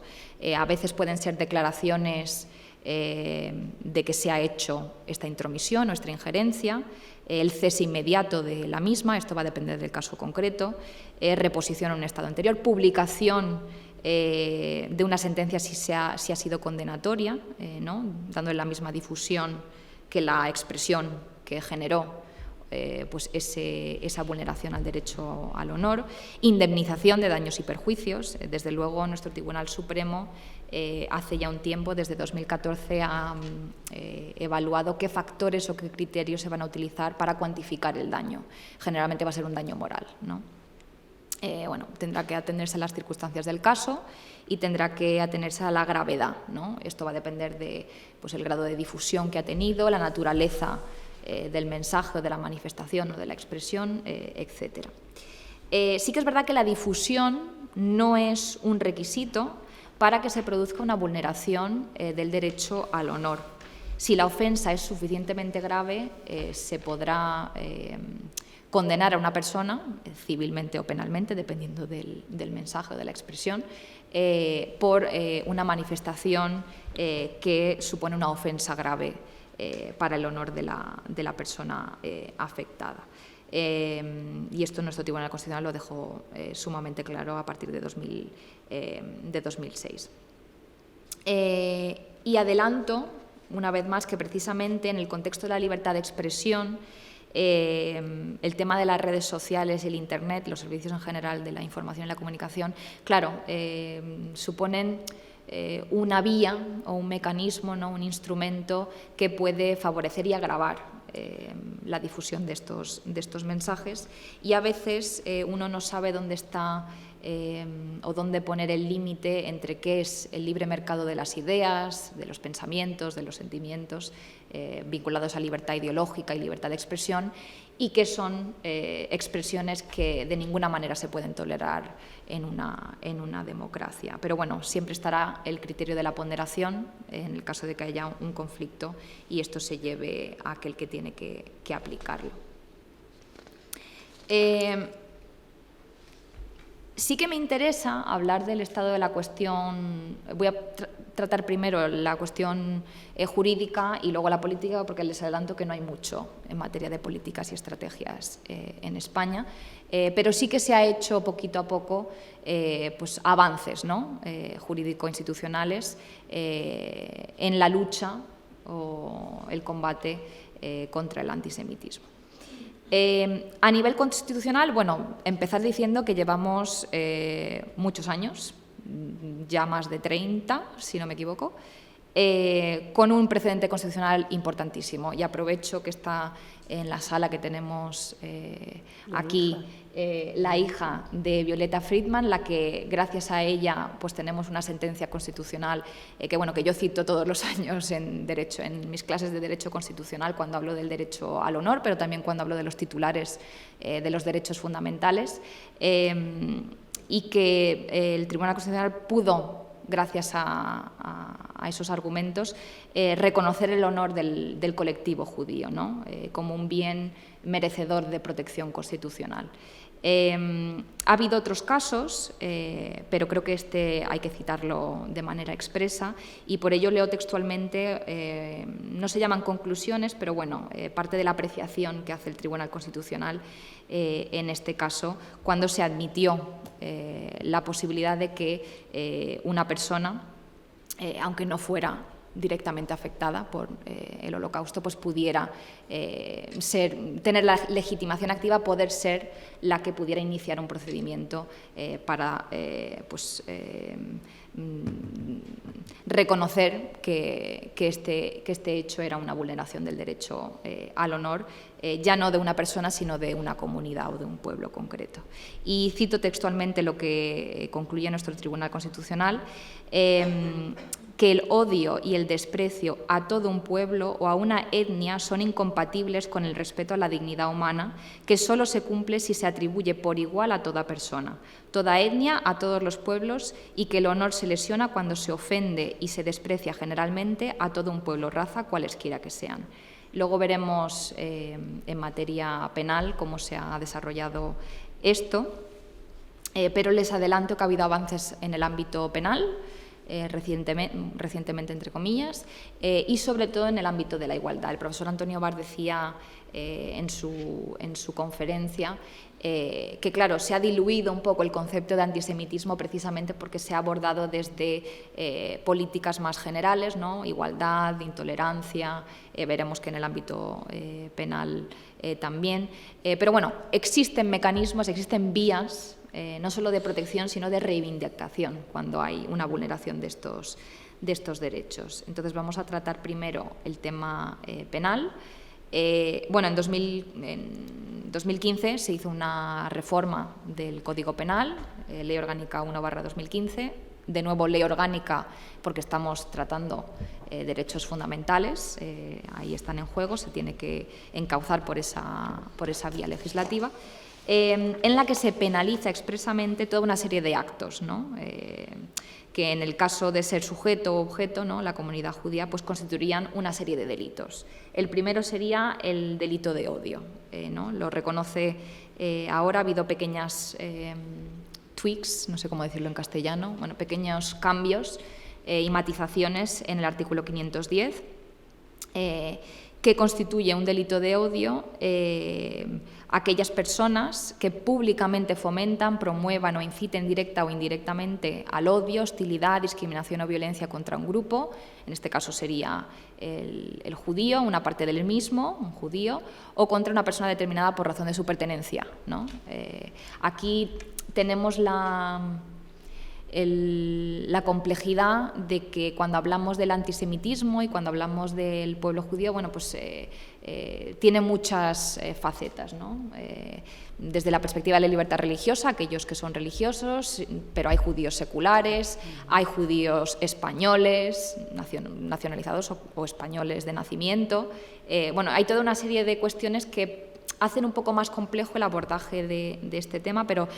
A veces pueden ser declaraciones de que se ha hecho esta intromisión o esta injerencia, el cese inmediato de la misma, esto va a depender del caso concreto, reposición en un estado anterior, publicación de una sentencia si ha sido condenatoria, ¿no?, dándole la misma difusión que la expresión que generó pues esa vulneración al derecho al honor, indemnización de daños y perjuicios. Desde luego, nuestro Tribunal Supremo hace ya un tiempo, desde 2014, ha evaluado qué factores o qué criterios se van a utilizar para cuantificar el daño. Generalmente va a ser un daño moral, ¿no? Bueno, tendrá que atenerse a las circunstancias del caso y tendrá que atenerse a la gravedad, ¿no? Esto va a depender de, pues, el grado de difusión que ha tenido, la naturaleza del mensaje o de la manifestación o de la expresión, etc. Sí que es verdad que la difusión no es un requisito para que se produzca una vulneración del derecho al honor. Si la ofensa es suficientemente grave, se podrá condenar a una persona, civilmente o penalmente, dependiendo del mensaje o de la expresión, por una manifestación que supone una ofensa grave para el honor de la persona afectada. Y esto nuestro Tribunal Constitucional lo dejó sumamente claro a partir de 2006. Y adelanto, una vez más, que precisamente en el contexto de la libertad de expresión, el tema de las redes sociales, el Internet, los servicios en general de la información y la comunicación, claro, suponen una vía o un mecanismo, ¿no?, un instrumento que puede favorecer y agravar la difusión de estos mensajes, y a veces uno no sabe dónde está o dónde poner el límite entre qué es el libre mercado de las ideas, de los pensamientos, de los sentimientos vinculados a libertad ideológica y libertad de expresión, y qué son expresiones que de ninguna manera se pueden tolerar en una democracia. Pero bueno, siempre estará el criterio de la ponderación en el caso de que haya un conflicto y esto se lleve a aquel que tiene que aplicarlo. Sí que me interesa hablar del estado de la cuestión. Voy a tratar primero la cuestión jurídica y luego la política, porque les adelanto que no hay mucho en materia de políticas y estrategias en España, pero sí que se ha hecho poquito a poco pues avances, ¿no?, jurídico-institucionales en la lucha o el combate contra el antisemitismo. A nivel constitucional, bueno, empezar diciendo que llevamos muchos años, ya más de 30, si no me equivoco, con un precedente constitucional importantísimo. Y aprovecho que está en la sala que tenemos aquí la hija de Violeta Friedman, la que gracias a ella pues tenemos una sentencia constitucional que yo cito todos los años en mis clases de Derecho Constitucional cuando hablo del derecho al honor, pero también cuando hablo de los titulares de los derechos fundamentales, y que el Tribunal Constitucional pudo, gracias a esos argumentos, reconocer el honor del colectivo judío, ¿no?, como un bien merecedor de protección constitucional. Ha habido otros casos, pero creo que este hay que citarlo de manera expresa y por ello leo textualmente, no se llaman conclusiones, pero bueno, parte de la apreciación que hace el Tribunal Constitucional en este caso, cuando se admitió la posibilidad de que una persona, aunque no fuera directamente afectada por el Holocausto, pues pudiera tener la legitimación activa, poder ser la que pudiera iniciar un procedimiento para reconocer que este hecho era una vulneración del derecho al honor, ya no de una persona, sino de una comunidad o de un pueblo concreto. Y cito textualmente lo que concluye nuestro Tribunal Constitucional, que el odio y el desprecio a todo un pueblo o a una etnia son incompatibles con el respeto a la dignidad humana, que solo se cumple si se atribuye por igual a toda persona, toda etnia, a todos los pueblos, y que el honor se lesiona cuando se ofende y se desprecia generalmente a todo un pueblo o raza, cualesquiera que sean. Luego veremos en materia penal cómo se ha desarrollado esto, pero les adelanto que ha habido avances en el ámbito penal, recientemente entre comillas, y sobre todo en el ámbito de la igualdad. El profesor Antonio Bar decía en su conferencia que, claro, se ha diluido un poco el concepto de antisemitismo precisamente porque se ha abordado desde políticas más generales, ¿no? Igualdad, intolerancia, veremos que en el ámbito penal también. Pero bueno, existen mecanismos, existen vías, no solo de protección, sino de reivindicación cuando hay una vulneración de estos derechos. Entonces vamos a tratar primero el tema penal. Bueno, en 2015 se hizo una reforma del Código Penal, Ley Orgánica 1/2015, de nuevo Ley Orgánica porque estamos tratando derechos fundamentales, ahí están en juego, se tiene que encauzar por esa vía legislativa, en la que se penaliza expresamente toda una serie de actos, ¿no? Que en el caso de ser sujeto o objeto, ¿no?, la comunidad judía, pues constituirían una serie de delitos. El primero sería el delito de odio, ¿no? Lo reconoce ahora, ha habido pequeñas tweaks, no sé cómo decirlo en castellano, bueno, pequeños cambios y matizaciones en el artículo 510, que constituye un delito de odio aquellas personas que públicamente fomentan, promuevan o inciten directa o indirectamente al odio, hostilidad, discriminación o violencia contra un grupo, en este caso sería el judío, una parte del mismo, un judío, o contra una persona determinada por razón de su pertenencia, ¿no? Aquí tenemos la complejidad de que cuando hablamos del antisemitismo y cuando hablamos del pueblo judío, bueno, pues tiene muchas facetas, ¿no? Desde la perspectiva de la libertad religiosa, aquellos que son religiosos, pero hay judíos seculares, hay judíos españoles, nacionalizados o españoles de nacimiento. Bueno, hay toda una serie de cuestiones que hacen un poco más complejo el abordaje de este tema, pero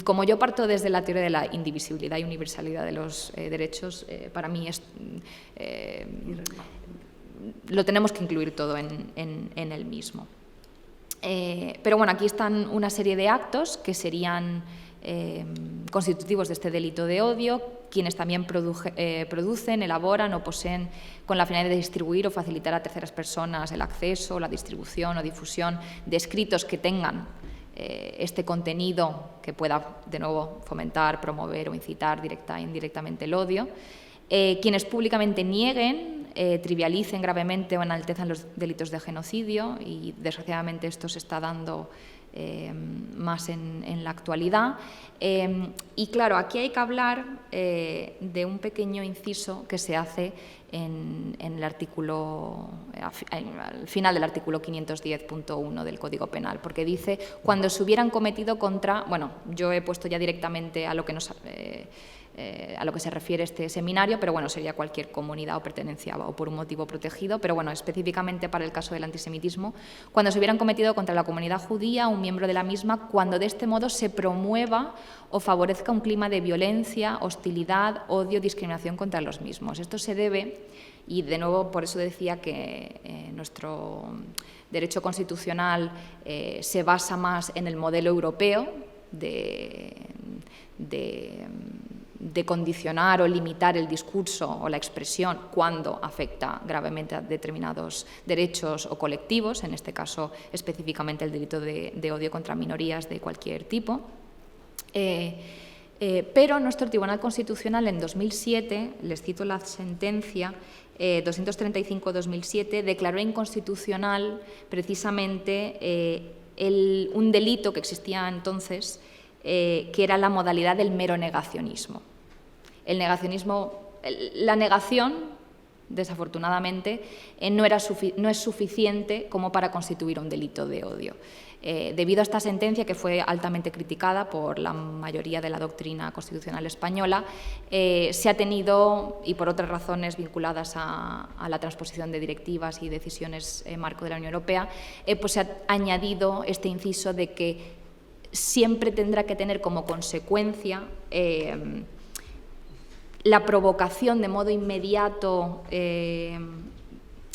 como yo parto desde la teoría de la indivisibilidad y universalidad de los derechos, para mí lo tenemos que incluir todo en el mismo. Pero bueno, aquí están una serie de actos que serían constitutivos de este delito de odio, quienes también producen, elaboran o poseen con la finalidad de distribuir o facilitar a terceras personas el acceso, la distribución o difusión de escritos que tengan este contenido que pueda, de nuevo, fomentar, promover o incitar directa e indirectamente el odio, quienes públicamente nieguen, trivialicen gravemente o enaltezan los delitos de genocidio, y desgraciadamente esto se está dando más en la actualidad. Y claro, aquí hay que hablar de un pequeño inciso que se hace en el artículo, al final del artículo 510.1 del Código Penal, porque dice cuando se hubieran cometido contra, bueno, yo he puesto ya directamente a lo que se refiere este seminario, pero bueno, sería cualquier comunidad o pertenencia o por un motivo protegido, pero bueno, específicamente para el caso del antisemitismo, cuando se hubieran cometido contra la comunidad judía, un miembro de la misma, cuando de este modo se promueva o favorezca un clima de violencia, hostilidad, odio, discriminación contra los mismos. Esto se debe, y de nuevo por eso decía que nuestro derecho constitucional se basa más en el modelo europeo de condicionar o limitar el discurso o la expresión cuando afecta gravemente a determinados derechos o colectivos, en este caso específicamente el delito de odio contra minorías de cualquier tipo. Pero nuestro Tribunal Constitucional en 2007, les cito la sentencia 235-2007, declaró inconstitucional precisamente un delito que existía entonces, que era la modalidad del mero negacionismo. El negacionismo, la negación desafortunadamente, no es suficiente como para constituir un delito de odio. Debido a esta sentencia, que fue altamente criticada por la mayoría de la doctrina constitucional española, se ha tenido, y por otras razones vinculadas a la transposición de directivas y decisiones marco de la Unión Europea, pues se ha añadido este inciso de que siempre tendrá que tener como consecuencia la provocación de modo inmediato,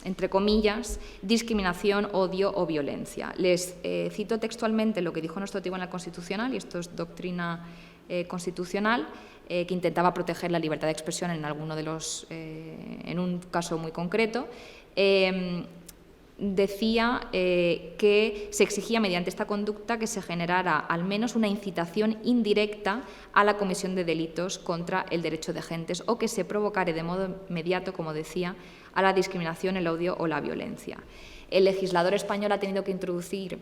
entre comillas, discriminación, odio o violencia. Les cito textualmente lo que dijo nuestro Tribunal Constitucional, y esto es doctrina constitucional, que intentaba proteger la libertad de expresión en un caso muy concreto. Decía que se exigía mediante esta conducta que se generara al menos una incitación indirecta a la comisión de delitos contra el derecho de gentes, o que se provocare de modo inmediato, como decía, a la discriminación, el odio o la violencia. El legislador español ha tenido que introducir,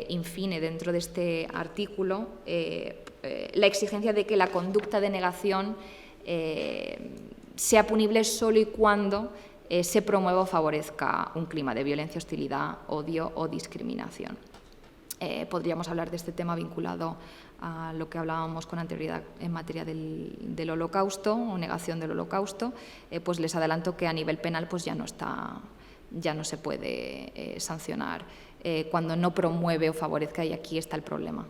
in fine, dentro de este artículo, la exigencia de que la conducta de negación sea punible solo y cuando se promueva o favorezca un clima de violencia, hostilidad, odio o discriminación. Podríamos hablar de este tema vinculado a lo que hablábamos con anterioridad en materia del Holocausto o negación del Holocausto. Pues les adelanto que a nivel penal pues ya no se puede sancionar cuando no promueve o favorezca, y aquí está el problema.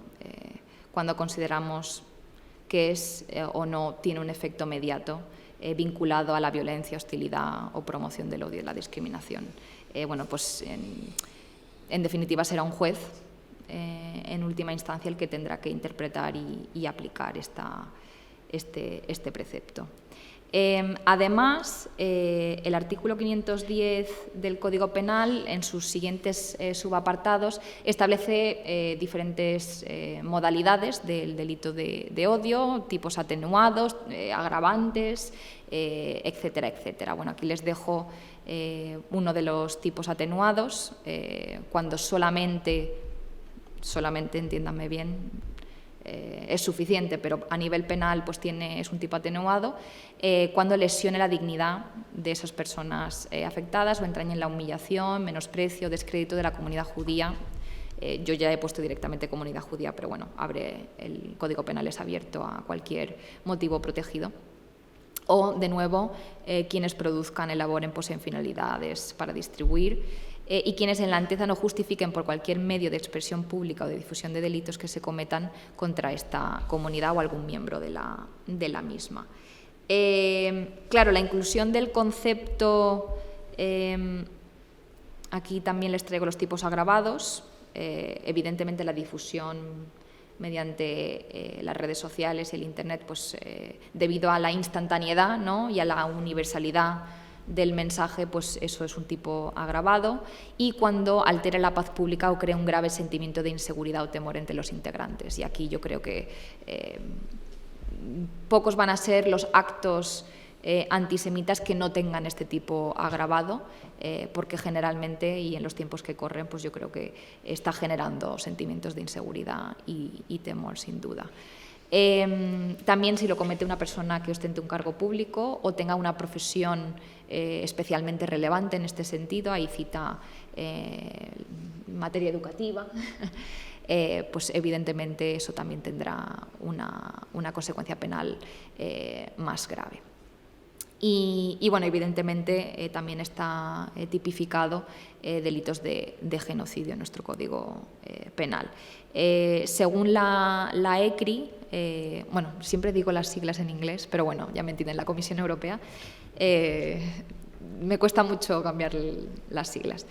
Cuando consideramos que es o no tiene un efecto mediato vinculado a la violencia, hostilidad o promoción del odio y la discriminación. Bueno, pues en definitiva será un juez, en última instancia, el que tendrá que interpretar y aplicar este precepto. Además, el artículo 510 del Código Penal, en sus siguientes subapartados, establece diferentes modalidades del delito de odio, tipos atenuados, agravantes, etcétera, etcétera. Bueno, aquí les dejo uno de los tipos atenuados, cuando solamente, entiéndanme bien, es suficiente, pero a nivel penal pues es un tipo atenuado, cuando lesione la dignidad de esas personas afectadas o entrañe en la humillación, menosprecio, descrédito de la comunidad judía. Yo ya he puesto directamente comunidad judía, pero bueno, el Código Penal es abierto a cualquier motivo protegido. O, de nuevo, quienes produzcan, elaboren, poseen finalidades para distribuir, y quienes en la enteza no justifiquen por cualquier medio de expresión pública o de difusión de delitos que se cometan contra esta comunidad o algún miembro de la misma. Claro, la inclusión del concepto, aquí también les traigo los tipos agravados, evidentemente la difusión mediante las redes sociales y el Internet, pues debido a la instantaneidad, ¿no?, y a la universalidad del mensaje, pues eso es un tipo agravado, y cuando altere la paz pública o crea un grave sentimiento de inseguridad o temor entre los integrantes. Y aquí yo creo que pocos van a ser los actos antisemitas que no tengan este tipo agravado, porque generalmente, y en los tiempos que corren, pues yo creo que está generando sentimientos de inseguridad y temor, sin duda. También si lo comete una persona que ostente un cargo público o tenga una profesión especialmente relevante en este sentido, ahí cita materia educativa, pues evidentemente eso también tendrá una consecuencia penal más grave. Y bueno, evidentemente también está tipificado delitos de genocidio en nuestro Código Penal. Según la ECRI, bueno, siempre digo las siglas en inglés, pero bueno, ya me entienden, la Comisión Europea, me cuesta mucho cambiar las siglas.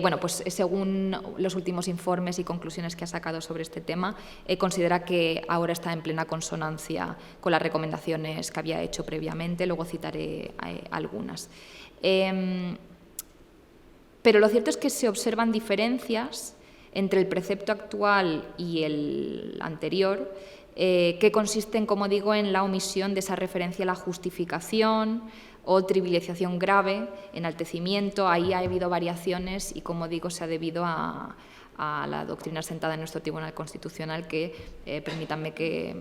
Bueno, pues según los últimos informes y conclusiones que ha sacado sobre este tema, considera que ahora está en plena consonancia con las recomendaciones que había hecho previamente, luego citaré algunas. Pero lo cierto es que se observan diferencias entre el precepto actual y el anterior, que consisten, como digo, en la omisión de esa referencia a la justificación o trivialización grave, enaltecimiento. Ahí ha habido variaciones y, como digo, se ha debido a la doctrina sentada en nuestro Tribunal Constitucional, que permítanme que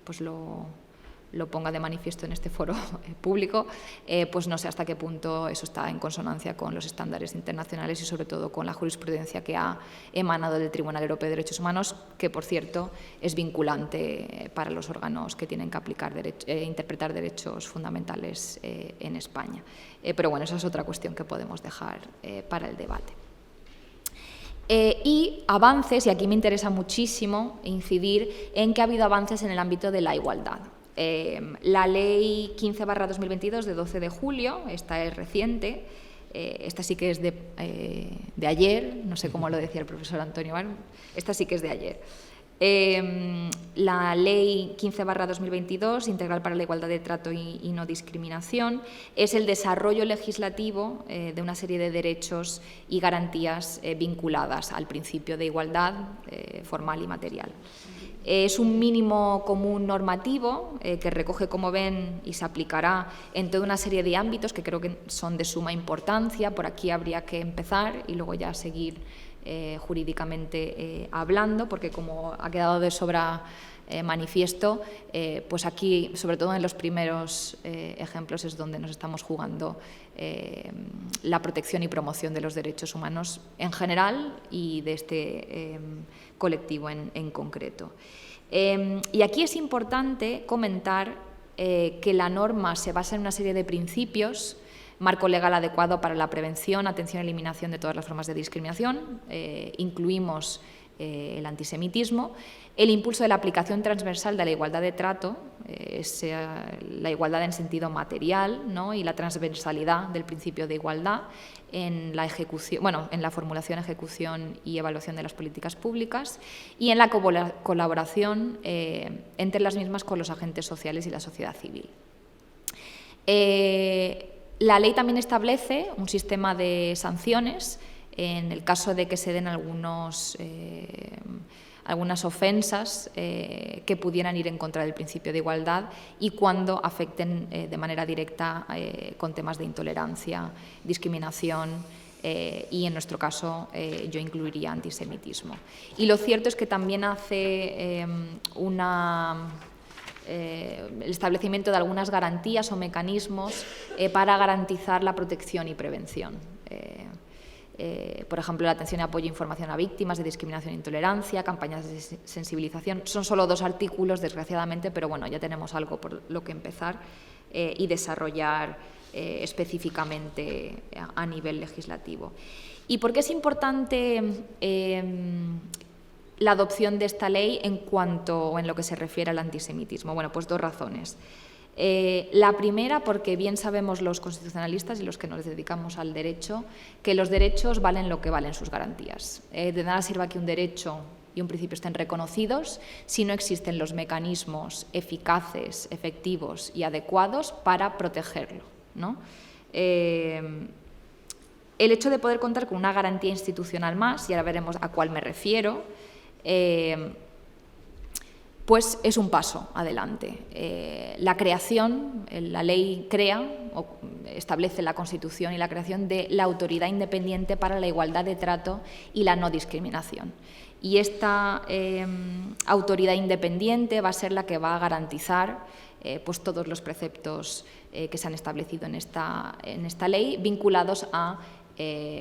pues lo lo ponga de manifiesto en este foro público, pues no sé hasta qué punto eso está en consonancia con los estándares internacionales y sobre todo con la jurisprudencia que ha emanado del Tribunal Europeo de Derechos Humanos, que por cierto es vinculante para los órganos que tienen que aplicar interpretar derechos fundamentales en España. Pero bueno, esa es otra cuestión que podemos dejar para el debate. Y avances, y aquí me interesa muchísimo incidir en que ha habido avances en el ámbito de la igualdad. La Ley 15/2022 de 12 de julio, esta es reciente, esta sí que es de ayer, no sé cómo lo decía el profesor Antonio Bar, esta sí que es de ayer. La Ley 15/2022, Integral para la Igualdad de Trato y No Discriminación, es el desarrollo legislativo de una serie de derechos y garantías vinculadas al principio de igualdad formal y material. Es un mínimo común normativo que recoge, como ven, y se aplicará en toda una serie de ámbitos que creo que son de suma importancia. Por aquí habría que empezar y luego ya seguir jurídicamente hablando, porque como ha quedado de sobra manifiesto, pues aquí, sobre todo en los primeros ejemplos, es donde nos estamos jugando la protección y promoción de los derechos humanos en general y de este colectivo en concreto. Y aquí es importante comentar que la norma se basa en una serie de principios: marco legal adecuado para la prevención, atención y eliminación de todas las formas de discriminación, incluimos el antisemitismo, el impulso de la aplicación transversal de la igualdad de trato, la igualdad en sentido material, ¿no?, y la transversalidad del principio de igualdad en la ejecución, en la formulación, ejecución y evaluación de las políticas públicas, y en la colaboración entre las mismas con los agentes sociales y la sociedad civil. La ley también establece un sistema de sanciones en el caso de que se den algunas ofensas que pudieran ir en contra del principio de igualdad y cuando afecten de manera directa con temas de intolerancia, discriminación y, en nuestro caso, yo incluiría antisemitismo. Y lo cierto es que también hace el establecimiento de algunas garantías o mecanismos para garantizar la protección y prevención. Por ejemplo, la atención y apoyo e información a víctimas de discriminación e intolerancia, campañas de sensibilización. Son solo 2 artículos, desgraciadamente, pero bueno, ya tenemos algo por lo que empezar y desarrollar específicamente a nivel legislativo. ¿Y por qué es importante la adopción de esta ley en lo que se refiere al antisemitismo? Bueno, pues 2 razones. La primera, porque bien sabemos los constitucionalistas y los que nos dedicamos al derecho que los derechos valen lo que valen sus garantías. De nada sirve que un derecho y un principio estén reconocidos si no existen los mecanismos eficaces, efectivos y adecuados para protegerlo, ¿no? El hecho de poder contar con una garantía institucional más, y ahora veremos a cuál me refiero, pues es un paso adelante. La creación, la ley crea o establece la Constitución y la creación de la Autoridad Independiente para la Igualdad de Trato y la No Discriminación. Y esta autoridad independiente va a ser la que va a garantizar pues todos los preceptos que se han establecido en esta ley vinculados a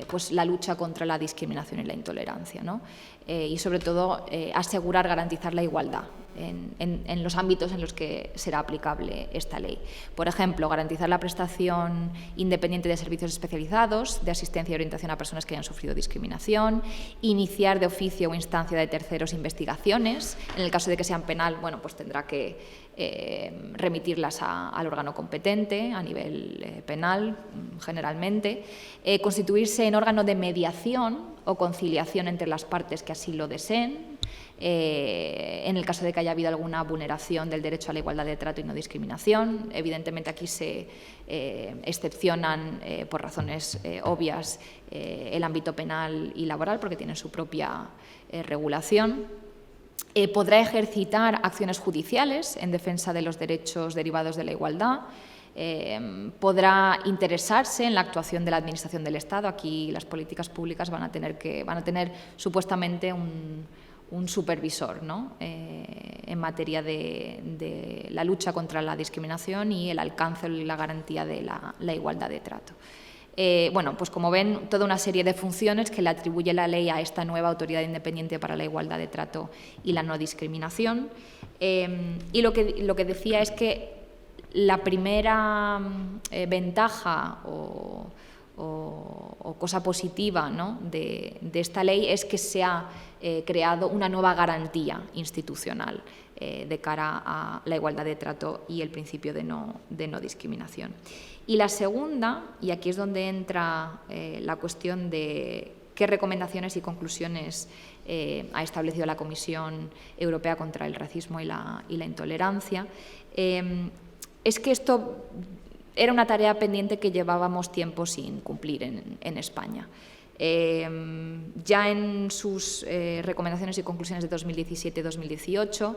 pues la lucha contra la discriminación y la intolerancia, ¿no? Y sobre todo asegurar, garantizar la igualdad en los ámbitos en los que será aplicable esta ley. Por ejemplo, garantizar la prestación independiente de servicios especializados, de asistencia y orientación a personas que hayan sufrido discriminación, iniciar de oficio o instancia de terceros investigaciones. En el caso de que sean penal, bueno, pues tendrá que remitirlas al órgano competente a nivel penal, generalmente, constituirse en órgano de mediación o conciliación entre las partes que así lo deseen, en el caso de que haya habido alguna vulneración del derecho a la igualdad de trato y no discriminación. Evidentemente aquí se excepcionan por razones obvias el ámbito penal y laboral porque tienen su propia regulación. Podrá ejercitar acciones judiciales en defensa de los derechos derivados de la igualdad. Podrá interesarse en la actuación de la Administración del Estado. Aquí las políticas públicas van a tener supuestamente supervisor, ¿no? En materia de la lucha contra la discriminación y el alcance y la garantía de la igualdad de trato. Bueno, pues como ven, toda una serie de funciones que le atribuye la ley a esta nueva Autoridad Independiente para la Igualdad de Trato y la No Discriminación. Y lo que decía es que la primera ventaja o cosa positiva, ¿no?, de esta ley es que se ha creado una nueva garantía institucional de cara a la igualdad de trato y el principio de no discriminación. Y la segunda, y aquí es donde entra la cuestión de qué recomendaciones y conclusiones ha establecido la Comisión Europea contra el Racismo y la Intolerancia, es que esto era una tarea pendiente que llevábamos tiempo sin cumplir en España. Ya en sus recomendaciones y conclusiones de 2017-2018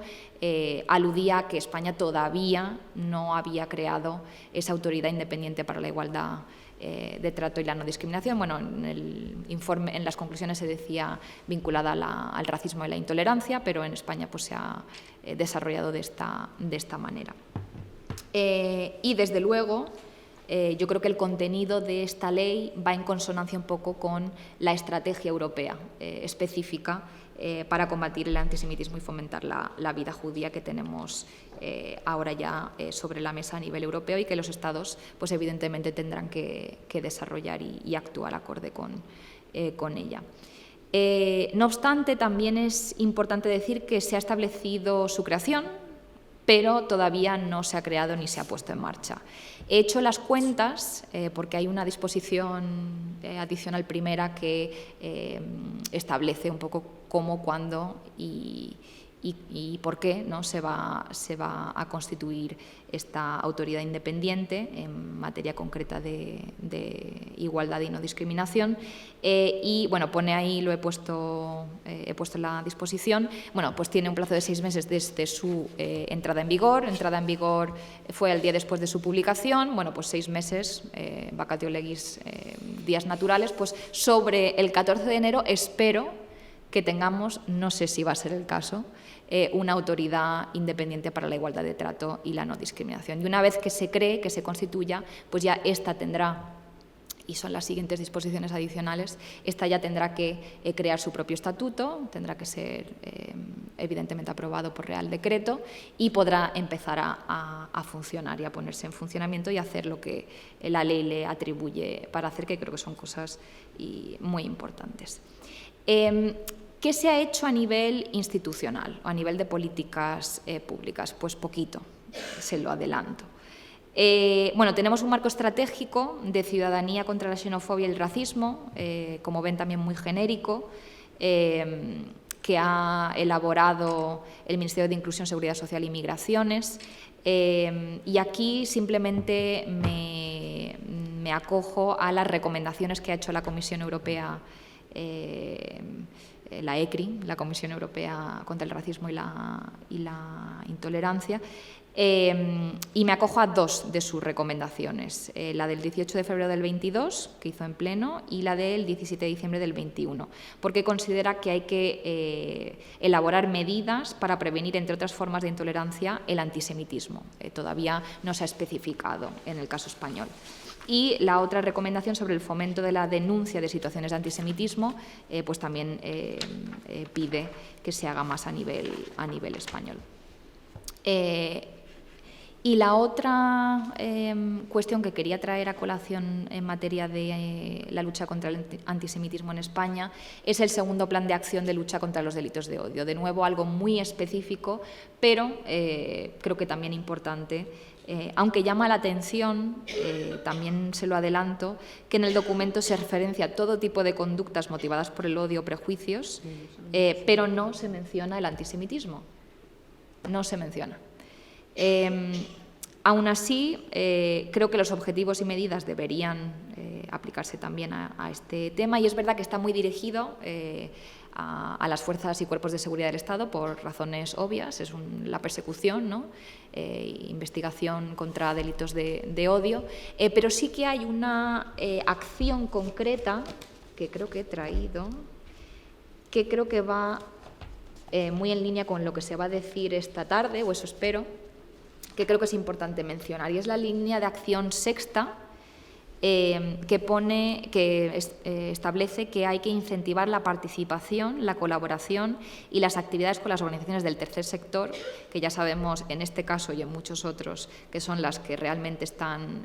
aludía a que España todavía no había creado esa Autoridad Independiente para la Igualdad de Trato y la No Discriminación. Bueno, en el informe, en las conclusiones se decía vinculada al racismo y la intolerancia, pero en España pues, se ha desarrollado de esta manera. Y desde luego, yo creo que el contenido de esta ley va en consonancia un poco con la estrategia europea específica para combatir el antisemitismo y fomentar la vida judía que tenemos ahora ya sobre la mesa a nivel europeo y que los Estados, pues evidentemente, tendrán que desarrollar y actuar acorde con ella. No obstante, también es importante decir que se ha establecido su creación, pero todavía no se ha creado ni se ha puesto en marcha. He hecho las cuentas porque hay una disposición adicional primera que establece un poco cómo, cuándo y por qué, ¿no?, se va a constituir esta autoridad independiente en materia concreta de igualdad y no discriminación. Y bueno, pone ahí, lo he puesto en la disposición, bueno, pues tiene un plazo de 6 meses desde su entrada en vigor. Entrada en vigor fue el día después de su publicación. Bueno, pues 6 meses, vacatio legis, días naturales, pues sobre el 14 de enero espero que tengamos, no sé si va a ser el caso, una autoridad independiente para la igualdad de trato y la no discriminación. Y una vez que se cree, que se constituya, pues ya esta tendrá, y son las siguientes disposiciones adicionales, esta ya tendrá que crear su propio estatuto, tendrá que ser evidentemente aprobado por Real Decreto y podrá empezar a funcionar y a ponerse en funcionamiento y hacer lo que la ley le atribuye para hacer, que creo que son cosas muy importantes. ¿Qué se ha hecho a nivel institucional o a nivel de políticas públicas? Pues poquito, se lo adelanto. Bueno, tenemos un marco estratégico de ciudadanía contra la xenofobia y el racismo, como ven también muy genérico, que ha elaborado el Ministerio de Inclusión, Seguridad Social y Migraciones. Y aquí simplemente me acojo a las recomendaciones que ha hecho la Comisión Europea, la ECRI, la Comisión Europea contra el Racismo y la Intolerancia, y me acojo a 2 de sus recomendaciones, la del 18 de febrero del 22, que hizo en pleno, y la del 17 de diciembre del 21, porque considera que hay que elaborar medidas para prevenir, entre otras formas de intolerancia, el antisemitismo. Todavía no se ha especificado en el caso español. Y la otra recomendación sobre el fomento de la denuncia de situaciones de antisemitismo, pues también pide que se haga más a nivel español. Y la otra cuestión que quería traer a colación en materia de la lucha contra el antisemitismo en España es el segundo plan de acción de lucha contra los delitos de odio. De nuevo, algo muy específico, pero creo que también importante. Aunque llama la atención, también se lo adelanto, que en el documento se referencia a todo tipo de conductas motivadas por el odio o prejuicios, pero no se menciona el antisemitismo. No se menciona. Aún así, creo que los objetivos y medidas deberían aplicarse también a este tema, y es verdad que está muy dirigido a las fuerzas y cuerpos de seguridad del Estado por razones obvias, es la persecución, ¿no? Investigación contra delitos de odio, pero sí que hay una acción concreta que creo que he traído, que creo que va muy en línea con lo que se va a decir esta tarde, o eso espero, que creo que es importante mencionar, y es la línea de acción sexta, que establece que hay que incentivar la participación, la colaboración y las actividades con las organizaciones del tercer sector, que ya sabemos en este caso y en muchos otros que son las que realmente están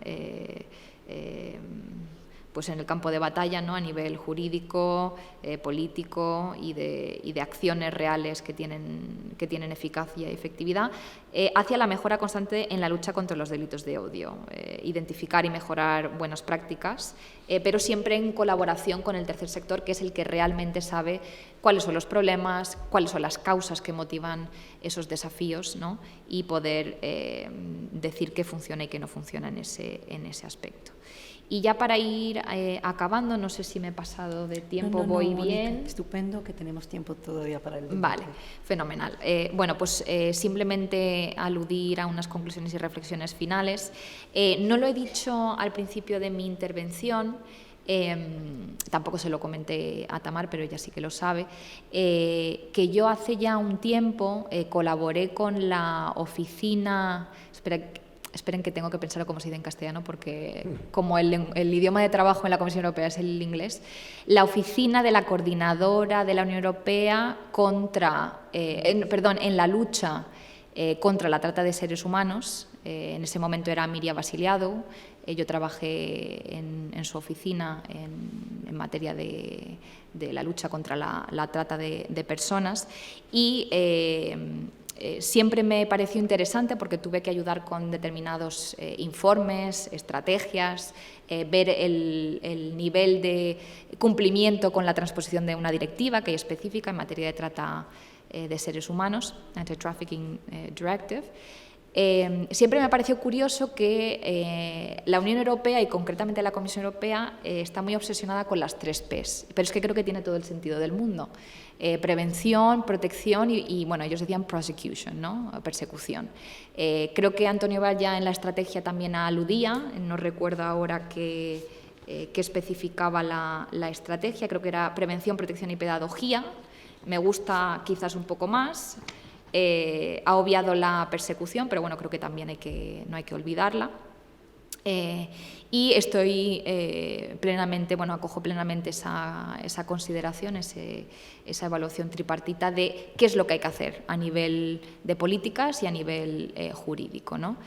pues en el campo de batalla, ¿no? A nivel jurídico, político y de acciones reales que tienen eficacia y efectividad, hacia la mejora constante en la lucha contra los delitos de odio, identificar y mejorar buenas prácticas, pero siempre en colaboración con el tercer sector, que es el que realmente sabe cuáles son los problemas, cuáles son las causas que motivan esos desafíos, ¿no? Y poder decir qué funciona y qué no funciona en ese aspecto. Y ya para ir acabando, no sé si me he pasado de tiempo, voy bien. Mónica, estupendo, que tenemos tiempo todavía para el debate. Vale, fenomenal. Bueno, pues simplemente aludir a unas conclusiones y reflexiones finales. No lo he dicho al principio de mi intervención, tampoco se lo comenté a Tamar, pero ella sí que lo sabe, que yo hace ya un tiempo colaboré con la oficina... Esperen que tengo que pensarlo como se dice en castellano, porque como el idioma de trabajo en la Comisión Europea es el inglés, la oficina de la coordinadora de la Unión Europea en la lucha contra la trata de seres humanos. En ese momento era Miria Vasiliadou. Yo trabajé en su oficina en materia de la lucha contra la trata de personas y siempre me pareció interesante porque tuve que ayudar con determinados informes, estrategias, ver el nivel de cumplimiento con la transposición de una directiva que es específica en materia de trata de seres humanos, Anti-Trafficking Directive. Siempre me pareció curioso que la Unión Europea y concretamente la Comisión Europea está muy obsesionada con las 3 Ps, pero es que creo que tiene todo el sentido del mundo. Prevención, protección y bueno, ellos decían prosecution, ¿no? Persecución. Creo que Antonio Valla en la estrategia también aludía, no recuerdo ahora qué especificaba la estrategia, creo que era prevención, protección y pedagogía. Me gusta quizás un poco más. Ha obviado la persecución, pero bueno, creo que también no hay que olvidarla. Y estoy acojo plenamente esa consideración, esa evaluación tripartita de qué es lo que hay que hacer a nivel de políticas y a nivel jurídico, ¿no?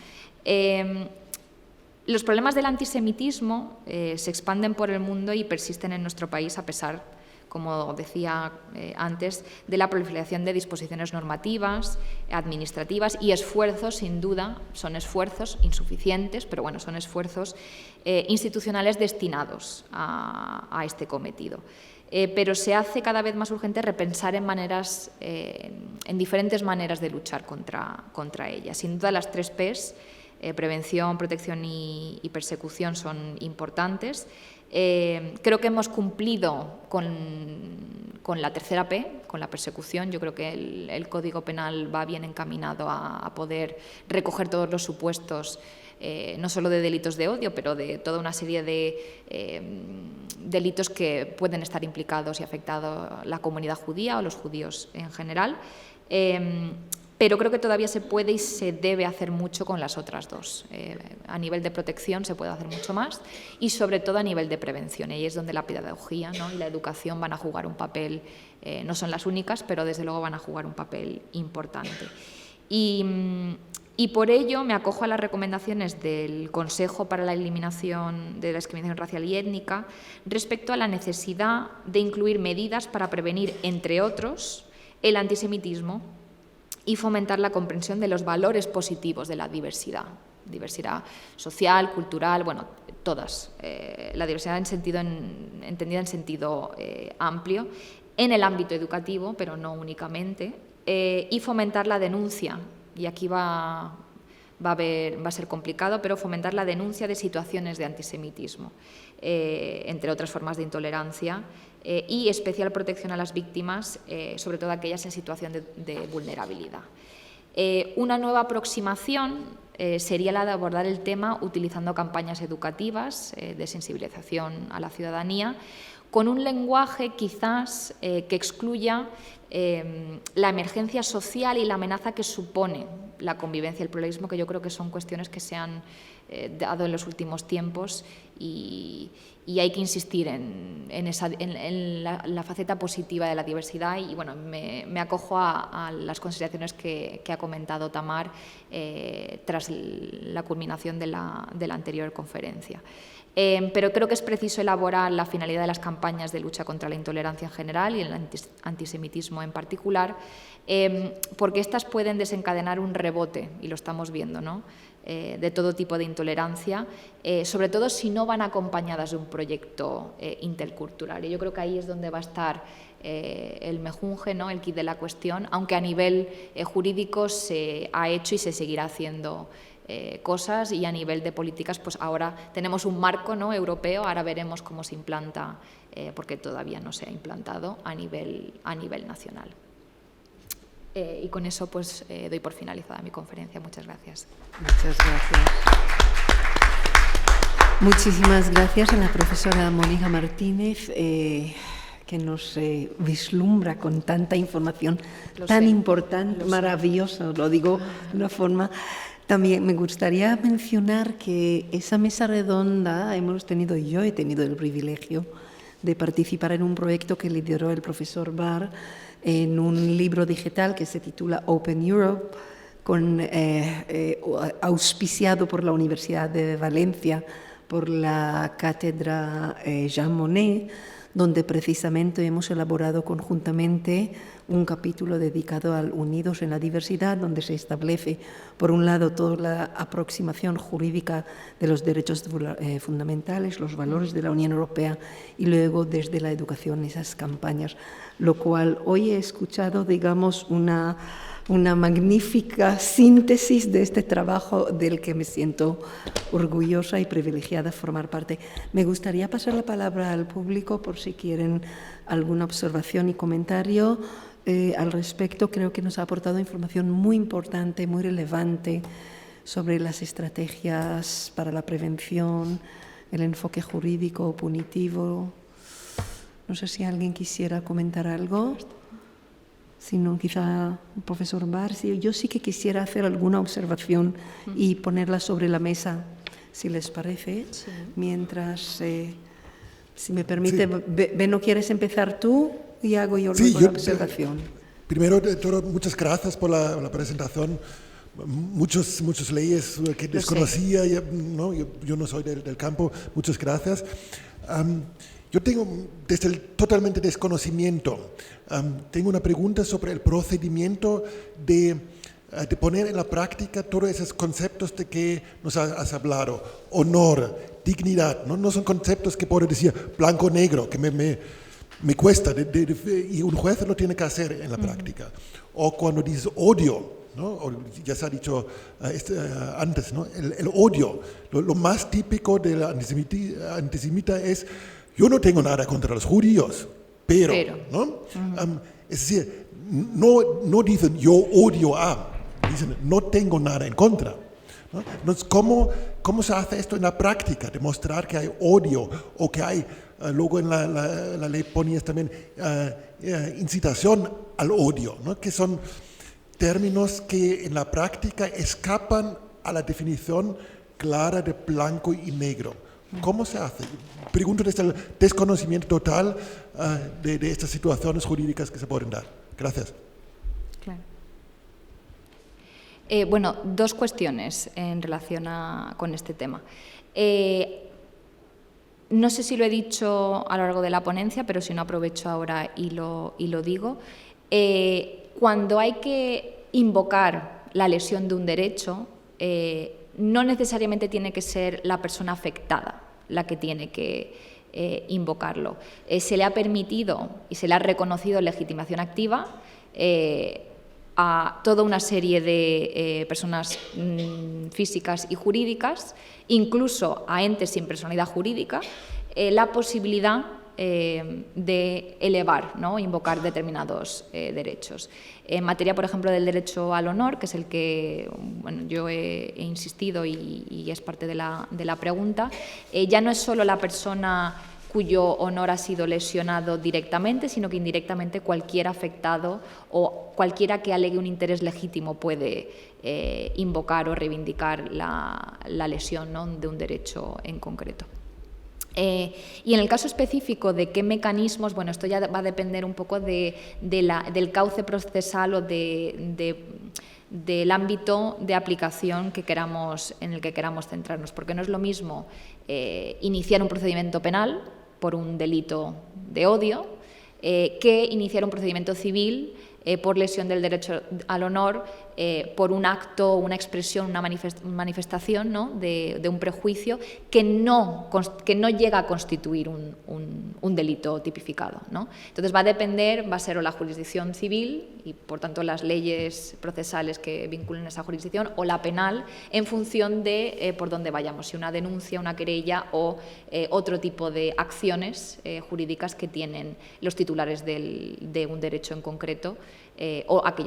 Los problemas del antisemitismo se expanden por el mundo y persisten en nuestro país a pesar, como decía antes, de la proliferación de disposiciones normativas, administrativas y esfuerzos, sin duda, son esfuerzos insuficientes, pero bueno, son esfuerzos institucionales destinados a este cometido. Pero se hace cada vez más urgente repensar en diferentes maneras de luchar contra ellas. Sin duda las 3 Ps, prevención, protección y persecución, son importantes. Creo que hemos cumplido con la tercera P, con la persecución. Yo creo que el Código Penal va bien encaminado a poder recoger todos los supuestos, no solo de delitos de odio, pero de toda una serie de delitos que pueden estar implicados y afectado a la comunidad judía o los judíos en general. Pero creo que todavía se puede y se debe hacer mucho con las otras 2. A nivel de protección se puede hacer mucho más y sobre todo a nivel de prevención. Y ahí es donde la pedagogía, ¿no? Y la educación van a jugar un papel, no son las únicas, pero desde luego van a jugar un papel importante. Y por ello me acojo a las recomendaciones del Consejo para la Eliminación de la Discriminación Racial y Étnica respecto a la necesidad de incluir medidas para prevenir, entre otros, el antisemitismo y fomentar la comprensión de los valores positivos de la diversidad social, cultural, bueno, todas, la diversidad entendida en sentido amplio, en el ámbito educativo, pero no únicamente, y fomentar la denuncia, y aquí va a ser complicado, pero fomentar la denuncia de situaciones de antisemitismo, entre otras formas de intolerancia, y especial protección a las víctimas, sobre todo aquellas en situación de vulnerabilidad. Una nueva aproximación sería la de abordar el tema utilizando campañas educativas de sensibilización a la ciudadanía, con un lenguaje quizás que excluya la emergencia social y la amenaza que supone la convivencia y el pluralismo, que yo creo que son cuestiones que se han dado en los últimos tiempos y hay que insistir en la faceta positiva de la diversidad y bueno, me acojo a las consideraciones que ha comentado Tamar tras la culminación de la anterior conferencia. Pero creo que es preciso elaborar la finalidad de las campañas de lucha contra la intolerancia en general y el antisemitismo en particular, porque estas pueden desencadenar un rebote, y lo estamos viendo, ¿no?, de todo tipo de intolerancia, sobre todo si no van acompañadas de un proyecto intercultural. Y yo creo que ahí es donde va a estar el mejunje, ¿no?, el quid de la cuestión, aunque a nivel jurídico se ha hecho y se seguirá haciendo cosas, y a nivel de políticas pues ahora tenemos un marco, ¿no?, europeo, ahora veremos cómo se implanta, porque todavía no se ha implantado a nivel nacional. Y con eso pues doy por finalizada mi conferencia. Muchas gracias. Muchas gracias. Muchísimas gracias a la profesora Mónica Martínez, que nos vislumbra con tanta información tan importante, maravillosa, lo digo de una forma. También me gustaría mencionar que esa mesa redonda yo he tenido el privilegio de participar en un proyecto que lideró el profesor Barr en un libro digital que se titula Open Europe, auspiciado por la Universidad de Valencia, por la cátedra Jean Monnet, donde precisamente hemos elaborado conjuntamente un capítulo dedicado al Unidos en la Diversidad, donde se establece, por un lado, toda la aproximación jurídica de los derechos fundamentales, los valores de la Unión Europea, y luego desde la educación esas campañas, lo cual hoy he escuchado, digamos, una magnífica síntesis de este trabajo del que me siento orgullosa y privilegiada formar parte. Me gustaría pasar la palabra al público por si quieren alguna observación y comentario al respecto. Creo que nos ha aportado información muy importante, muy relevante sobre las estrategias para la prevención, el enfoque jurídico, punitivo. No sé si alguien quisiera comentar algo. Si no, quizá el profesor Barr. Yo sí que quisiera hacer alguna observación y ponerla sobre la mesa, si les parece. Sí. Mientras, si me permite, sí. Beno, ¿quieres empezar tú? Y hago yo luego la observación. Primero de todo, muchas gracias por la presentación. Muchas leyes que desconocía, ¿no? Yo no soy del campo. Muchas gracias. Yo tengo, desde el totalmente desconocimiento, tengo una pregunta sobre el procedimiento de poner en la práctica todos esos conceptos de que nos has hablado. Honor, dignidad, no son conceptos que puedo decir blanco o negro, que me cuesta, y un juez lo tiene que hacer en la práctica. O cuando dices odio, ¿no? O ya se ha dicho antes, ¿no? El odio, lo más típico del antisemita es: yo no tengo nada contra los judíos, pero. ¿No? Es decir, no dicen yo odio a, dicen no tengo nada en contra, ¿no? Entonces, ¿cómo se hace esto en la práctica? Demostrar que hay odio o que hay, luego en la ley ponías también incitación al odio, ¿no? Que son términos que en la práctica escapan a la definición clara de blanco y negro. ¿Cómo se hace? Pregunto desde el desconocimiento total de estas situaciones jurídicas que se pueden dar. Gracias. Claro. Bueno, dos cuestiones en relación con este tema. No sé si lo he dicho a lo largo de la ponencia, pero si no, aprovecho ahora y lo digo. Cuando hay que invocar la lesión de un derecho, no necesariamente tiene que ser la persona afectada la que tiene que invocarlo. Se le ha permitido y se le ha reconocido legitimación activa a toda una serie de personas físicas y jurídicas, incluso a entes sin personalidad jurídica, la posibilidad de elevar, ¿no? Invocar determinados derechos. En materia, por ejemplo, del derecho al honor, que es el que yo he insistido y es parte de la pregunta, ya no es solo la persona cuyo honor ha sido lesionado directamente, sino que indirectamente cualquier afectado o cualquiera que alegue un interés legítimo puede invocar o reivindicar la lesión, ¿no? De un derecho en concreto. Y en el caso específico de qué mecanismos, bueno, esto ya va a depender un poco del cauce procesal o del ámbito de aplicación en el que queramos centrarnos, porque no es lo mismo iniciar un procedimiento penal por un delito de odio que iniciar un procedimiento civil por lesión del derecho al honor, por un acto, una expresión, una manifestación, ¿no? de un prejuicio que no llega a constituir un delito tipificado, ¿no? Entonces va a depender, va a ser o la jurisdicción civil y por tanto las leyes procesales que vinculen esa jurisdicción o la penal en función de por dónde vayamos, si una denuncia, una querella o otro tipo de acciones jurídicas que tienen los titulares de un derecho en concreto o aquellos